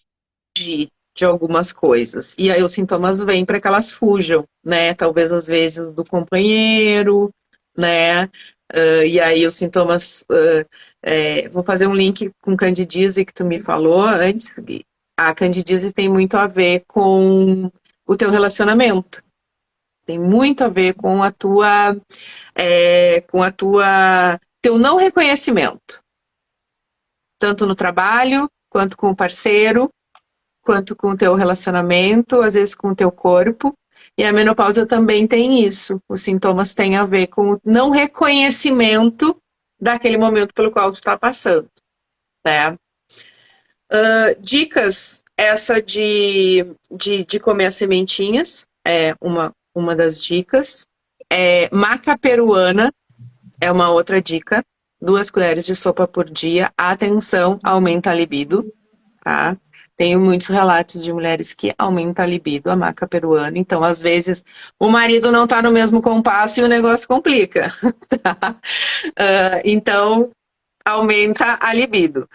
de algumas coisas. E aí os sintomas vêm para que elas fujam, né? Talvez às vezes do companheiro, né? E aí os sintomas. Vou fazer um link com candidíase que tu me falou antes. A candidíase tem muito a ver com o teu relacionamento. Tem muito a ver com a tua, teu não reconhecimento, tanto no trabalho quanto com o parceiro, quanto com o teu relacionamento, às vezes com o teu corpo. E a menopausa também tem isso. Os sintomas têm a ver com o não reconhecimento daquele momento pelo qual tu está passando, né? Dicas, essa de comer as sementinhas, é uma das dicas. Maca peruana é uma outra dica. 2 colheres de sopa por dia. Atenção, aumenta a libido, tá? Tenho muitos relatos de mulheres que aumenta a libido, a maca peruana. Então, às vezes, o marido não tá no mesmo compasso e o negócio complica. Tá? Então, aumenta a libido.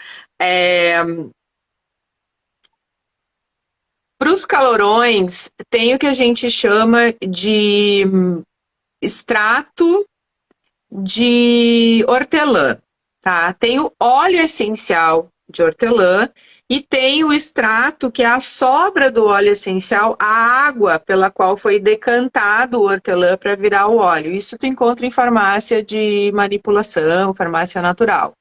Para os calorões, tem o que a gente chama de extrato de hortelã, tá? Tem o óleo essencial de hortelã e tem o extrato, que é a sobra do óleo essencial, a água pela qual foi decantado o hortelã para virar o óleo. Isso tu encontra em farmácia de manipulação, farmácia natural.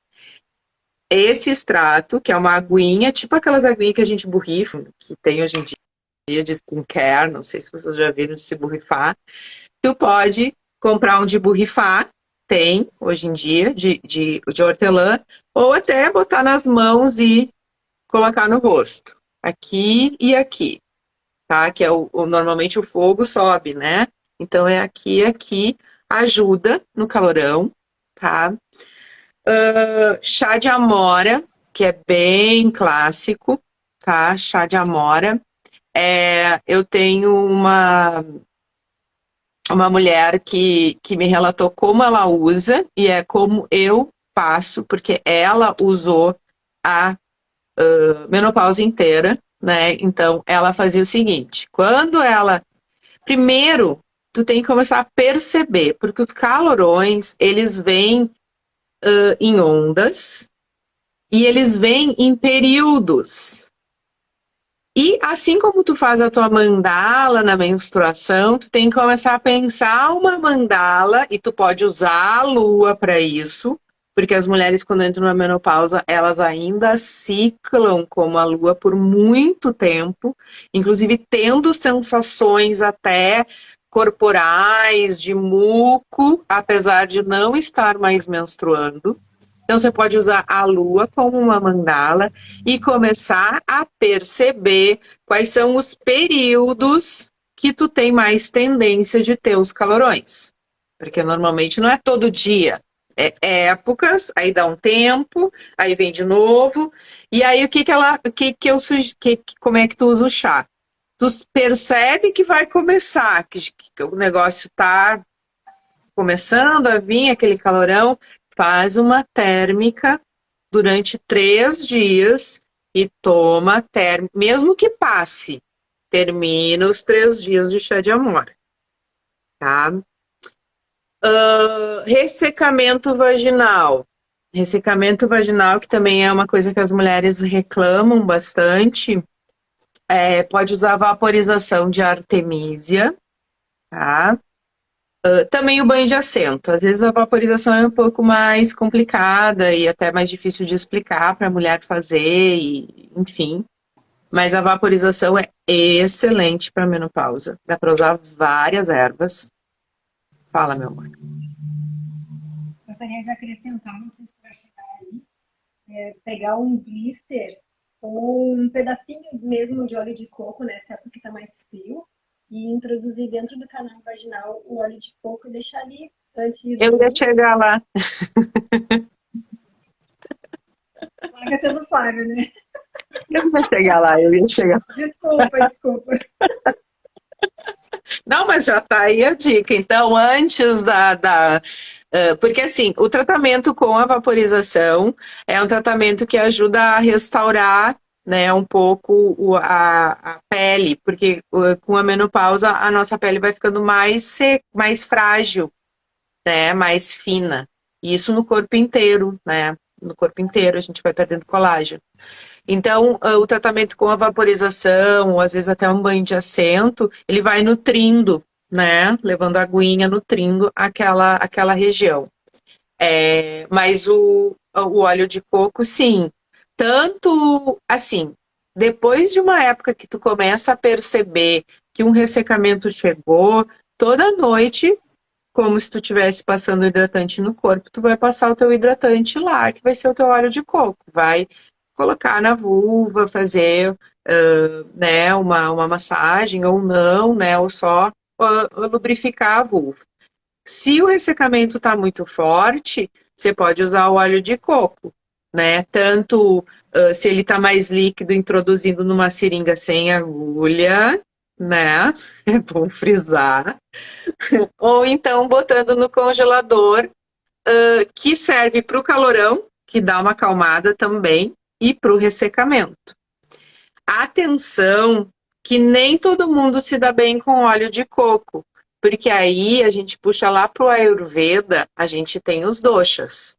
Esse extrato, que é uma aguinha, tipo aquelas aguinhas que a gente borrifa, que tem hoje em dia de skincare, não sei se vocês já viram de se borrifar. Tu pode comprar um de borrifar, tem hoje em dia, de hortelã, ou até botar nas mãos e colocar no rosto, aqui e aqui, tá? Que é normalmente o fogo sobe, né? Então é aqui e aqui, ajuda no calorão, tá? Chá de amora, que é bem clássico, tá? Chá de amora. Eu tenho uma mulher que me relatou como ela usa e é como eu passo, porque ela usou a menopausa inteira, né? Então, ela fazia o seguinte, primeiro, tu tem que começar a perceber, porque os calorões, eles vêm em ondas e eles vêm em períodos. E assim como tu faz a tua mandala na menstruação, tu tem que começar a pensar uma mandala e tu pode usar a lua para isso, porque as mulheres quando entram na menopausa, elas ainda ciclam como a lua por muito tempo, inclusive tendo sensações até corporais, de muco, apesar de não estar mais menstruando. Então, você pode usar a lua como uma mandala e começar a perceber quais são os períodos que tu tem mais tendência de ter os calorões. Porque normalmente não é todo dia. É épocas, aí dá um tempo, aí vem de novo. E aí, como é que tu usa o chá? Tu percebe que vai começar, que o negócio tá começando a vir aquele calorão, faz uma térmica durante 3 dias e toma térmica, mesmo que passe, termina os 3 dias de chá de amora, tá? Ressecamento vaginal. Ressecamento vaginal, que também é uma coisa que as mulheres reclamam bastante, pode usar vaporização de artemisia, tá? Também o banho de assento. Às vezes a vaporização é um pouco mais complicada e até mais difícil de explicar para a mulher fazer, enfim. Mas a vaporização é excelente para menopausa. Dá para usar várias ervas. Fala, meu amor. Gostaria de acrescentar, não sei se vai chegar aí, pegar um blister ou um pedacinho mesmo de óleo de coco nessa época que tá mais frio e introduzir dentro do canal vaginal o óleo de coco e deixar ali antes de Eu ia dormir. chegar lá. Larga sendo Flávio, né? Eu ia chegar. Desculpa. Não, mas já tá aí a dica. Então, antes porque assim, o tratamento com a vaporização é um tratamento que ajuda a restaurar, né, um pouco a pele, porque com a menopausa a nossa pele vai ficando mais seca, mais frágil, né, mais fina. Isso no corpo inteiro, né? No corpo inteiro a gente vai perdendo colágeno. Então, o tratamento com a vaporização, ou às vezes até um banho de assento, ele vai nutrindo, né? Levando a aguinha, nutrindo aquela região. Mas o óleo de coco, sim. Tanto assim, depois de uma época que tu começa a perceber que um ressecamento chegou, toda noite, como se tu estivesse passando hidratante no corpo, tu vai passar o teu hidratante lá, que vai ser o teu óleo de coco. Vai colocar na vulva, fazer né, uma massagem ou não, né, ou só lubrificar a vulva. Se o ressecamento está muito forte, você pode usar o óleo de coco, né? Tanto se ele está mais líquido, introduzindo numa seringa sem agulha, né? É bom frisar. Ou então botando no congelador, que serve para o calorão, que dá uma acalmada também, e para o ressecamento. Atenção, que nem todo mundo se dá bem com óleo de coco, porque aí a gente puxa lá para o Ayurveda, a gente tem os doshas.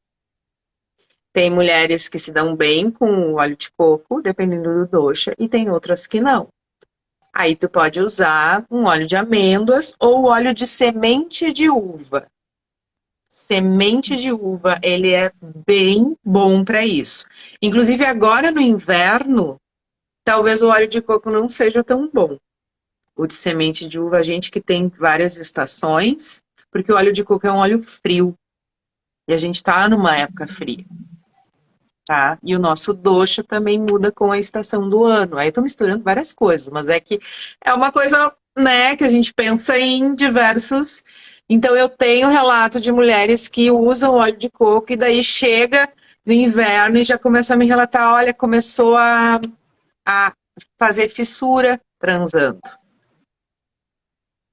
Tem mulheres que se dão bem com o óleo de coco, dependendo do dosha, e tem outras que não. Aí tu pode usar um óleo de amêndoas ou óleo de semente de uva. Semente de uva, ele é bem bom para isso. Inclusive agora no inverno, talvez o óleo de coco não seja tão bom. O de semente de uva, a gente que tem várias estações, porque o óleo de coco é um óleo frio. E a gente está numa época fria. Tá? E o nosso dosha também muda com a estação do ano. Aí eu tô misturando várias coisas, mas é que é uma coisa, né, que a gente pensa em diversos. Então eu tenho relato de mulheres que usam óleo de coco e daí chega no inverno e já começa a me relatar, olha, começou a fazer fissura transando.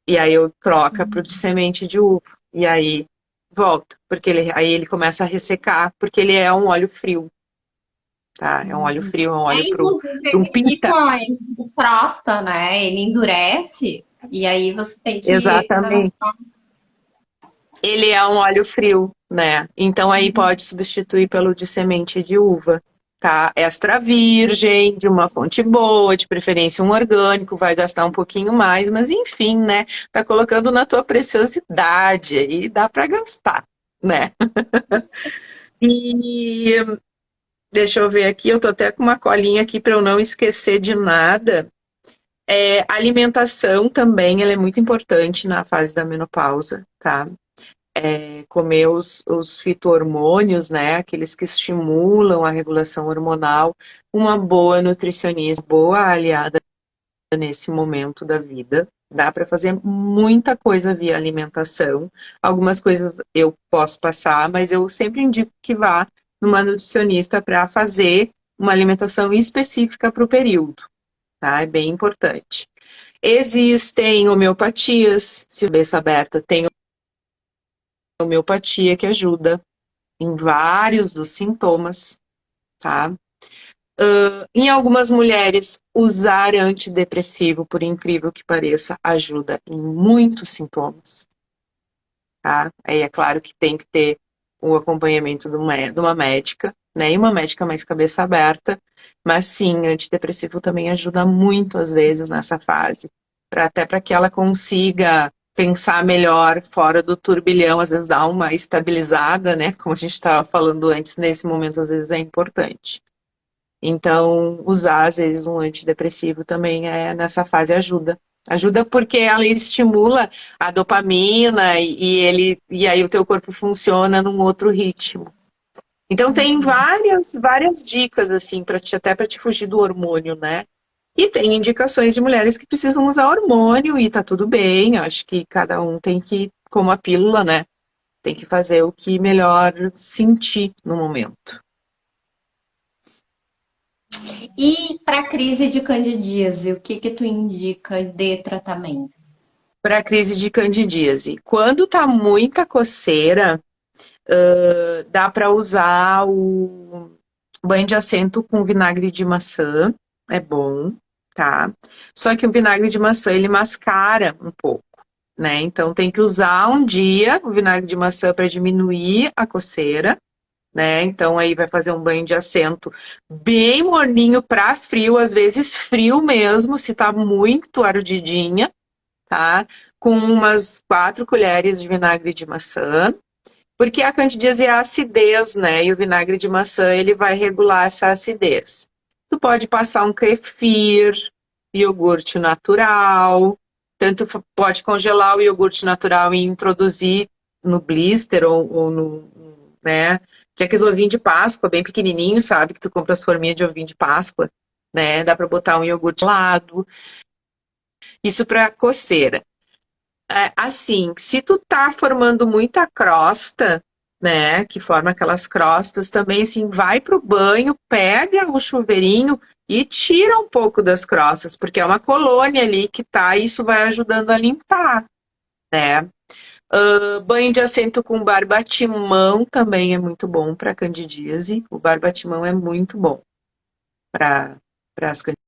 E aí eu troca pro de semente de uva. E aí volta, porque aí ele começa a ressecar, porque ele é um óleo frio. Tá? É um óleo frio, é um óleo para um pita. O próstata, né? Ele endurece e aí você tem que... Exatamente. Ele é um óleo frio, né? Então aí pode substituir pelo de semente de uva, tá? Extra virgem, de uma fonte boa, de preferência um orgânico, vai gastar um pouquinho mais, mas enfim, né? Tá colocando na tua preciosidade e dá para gastar, né? E deixa eu ver aqui, eu tô até com uma colinha aqui para eu não esquecer de nada. Alimentação também, ela é muito importante na fase da menopausa, tá? Comer os fito-hormônios, né? Aqueles que estimulam a regulação hormonal. Uma boa nutricionista, boa aliada nesse momento da vida. Dá para fazer muita coisa via alimentação. Algumas coisas eu posso passar, mas eu sempre indico que vá numa nutricionista para fazer uma alimentação específica para o período, tá? É bem importante. Existem homeopatias, se cabeça aberta, tem homeopatia que ajuda em vários dos sintomas, tá? Em algumas mulheres, usar antidepressivo, por incrível que pareça, ajuda em muitos sintomas, tá? Aí é claro que tem que ter o acompanhamento de uma médica, né? E uma médica mais cabeça aberta, mas sim, antidepressivo também ajuda muito, às vezes, nessa fase, até para que ela consiga pensar melhor fora do turbilhão, às vezes dá uma estabilizada, né? Como a gente estava falando antes, nesse momento, às vezes é importante. Então, usar, às vezes, um antidepressivo também nessa fase ajuda. Ajuda porque ela estimula a dopamina e aí o teu corpo funciona num outro ritmo. Então tem várias dicas assim até para te fugir do hormônio, né? E tem indicações de mulheres que precisam usar hormônio e tá tudo bem. Acho que cada um tem que, como a pílula, né? Tem que fazer o que melhor sentir no momento. E para crise de candidíase, o que que tu indica de tratamento? Para a crise de candidíase, quando tá muita coceira, dá para usar o banho de assento com vinagre de maçã, é bom, tá? Só que o vinagre de maçã ele mascara um pouco, né? Então tem que usar um dia o vinagre de maçã para diminuir a coceira, né? Então aí vai fazer um banho de assento bem morninho para frio, às vezes frio mesmo, se tá muito ardidinha, tá? Com umas 4 colheres de vinagre de maçã. Porque a candidíase é a acidez, né? E o vinagre de maçã, ele vai regular essa acidez. Tu pode passar um kefir, iogurte natural, tanto pode congelar o iogurte natural e introduzir no blister ou no, né? Que é aqueles ovinhos de Páscoa, bem pequenininho, sabe? Que tu compra as forminhas de ovinho de Páscoa, né? Dá para botar um iogurte gelado. Isso para coceira. Assim, se tu tá formando muita crosta, né, que forma aquelas crostas também, assim, vai pro banho, pega o chuveirinho e tira um pouco das crostas, porque é uma colônia ali que tá, e isso vai ajudando a limpar, né? Banho de assento com barbatimão também é muito bom para candidíase. O barbatimão é muito bom para as candidíases.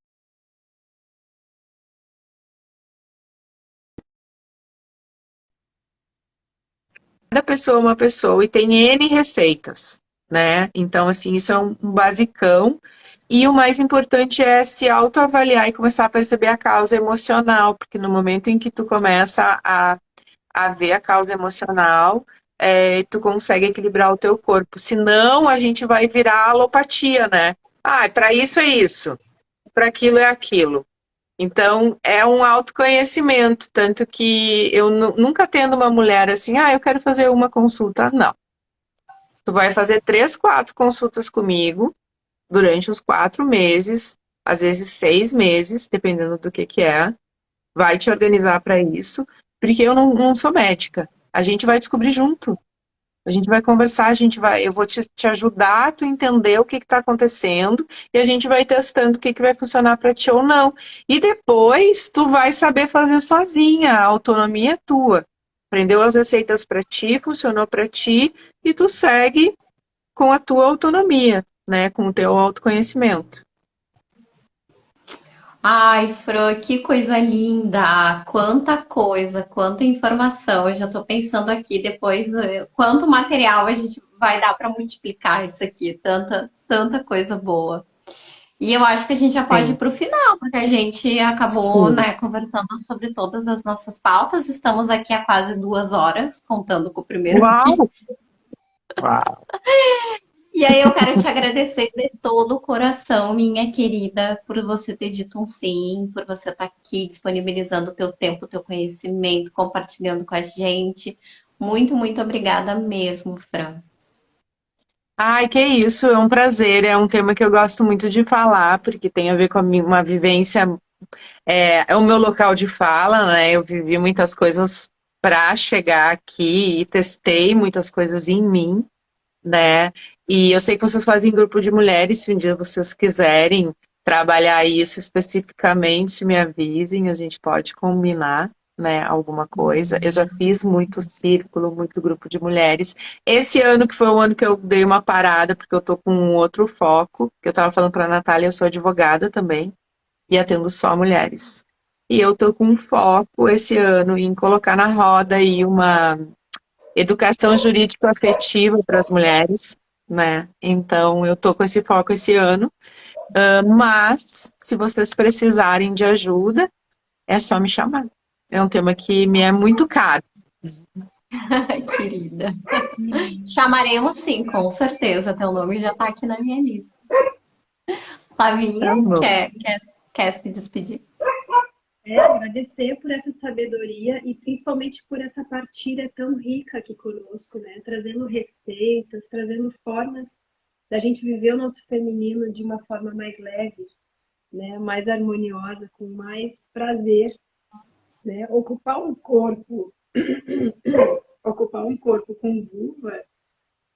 Cada pessoa é uma pessoa e tem N receitas, né? Então, assim, isso é um basicão. E o mais importante é se autoavaliar e começar a perceber a causa emocional, porque no momento em que tu começa a ver a causa emocional, tu consegue equilibrar o teu corpo. Senão, a gente vai virar alopatia, né? Ah, para isso é isso, para aquilo é aquilo. Então, é um autoconhecimento, tanto que eu nunca tendo uma mulher assim, eu quero fazer uma consulta. Não. Tu vai fazer 3, 4 consultas comigo durante os 4 meses, às vezes 6 meses, dependendo do que é. Vai te organizar para isso, porque eu não sou médica. A gente vai descobrir junto. A gente vai conversar, eu vou te ajudar a tu entender o que está acontecendo e a gente vai testando o que vai funcionar para ti ou não. E depois tu vai saber fazer sozinha, a autonomia é tua. Aprendeu as receitas para ti, funcionou para ti e tu segue com a tua autonomia, né, com o teu autoconhecimento. Ai, Fran, que coisa linda! Quanta coisa, quanta informação. Eu já estou pensando aqui depois quanto material a gente vai dar para multiplicar isso aqui, tanta coisa boa. E eu acho que a gente já pode ir Sim. para o final, porque a gente acabou, Sim. né, conversando sobre todas as nossas pautas. Estamos aqui há quase 2 horas, contando com o primeiro. Uau! Uau! E aí eu quero te agradecer de todo o coração, minha querida, por você ter dito um sim, por você estar aqui disponibilizando o teu tempo, o teu conhecimento, compartilhando com a gente. Muito, muito obrigada mesmo, Fran. Ai, que isso, é um prazer, é um tema que eu gosto muito de falar, porque tem a ver com uma vivência, é o meu local de fala, né? Eu vivi muitas coisas para chegar aqui e testei muitas coisas em mim, né? E eu sei que vocês fazem grupo de mulheres, se um dia vocês quiserem trabalhar isso especificamente, me avisem, a gente pode combinar, né, alguma coisa. Eu já fiz muito círculo, muito grupo de mulheres. Esse ano que foi o ano que eu dei uma parada, porque eu tô com um outro foco, que eu tava falando para a Natália, eu sou advogada também, e atendo só mulheres. E eu tô com um foco esse ano em colocar na roda aí uma educação jurídico-afetiva para as mulheres, né? Então, eu tô com esse foco esse ano. Mas, se vocês precisarem de ajuda, é só me chamar. É um tema que me é muito caro. Querida. Chamaremos sim, com certeza. Teu nome já está aqui na minha lista. Flavinha, Tá bom. quer se despedir? Agradecer por essa sabedoria e principalmente por essa partilha tão rica aqui conosco, né? Trazendo receitas, trazendo formas da gente viver o nosso feminino de uma forma mais leve. né, mais harmoniosa, com mais prazer, né? Ocupar um corpo com vulva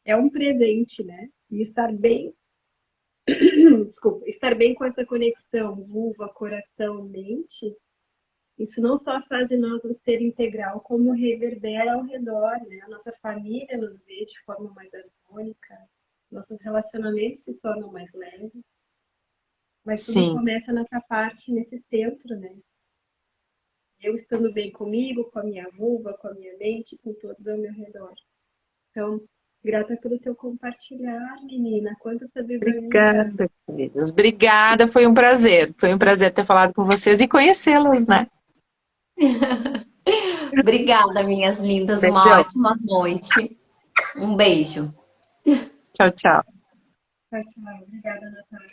é um presente, né? E estar bem, desculpa, estar bem com essa conexão vulva, coração, mente, isso não só faz de nós um ser integral, como reverbera ao redor, né? A nossa família nos vê de forma mais harmônica, nossos relacionamentos se tornam mais leves, mas tudo Sim. começa nessa parte, nesse centro, né? Eu estando bem comigo, com a minha vulva, com a minha mente, com todos ao meu redor. Então, grata pelo teu compartilhar, menina. Quanta sabedoria. Obrigada, queridas. Obrigada, foi um prazer. Foi um prazer ter falado com vocês e conhecê-los, né? Obrigada, minhas lindas. Uma Beijão. ótima noite. Um beijo. Tchau, tchau. Tchau, tchau. Obrigada, Natália.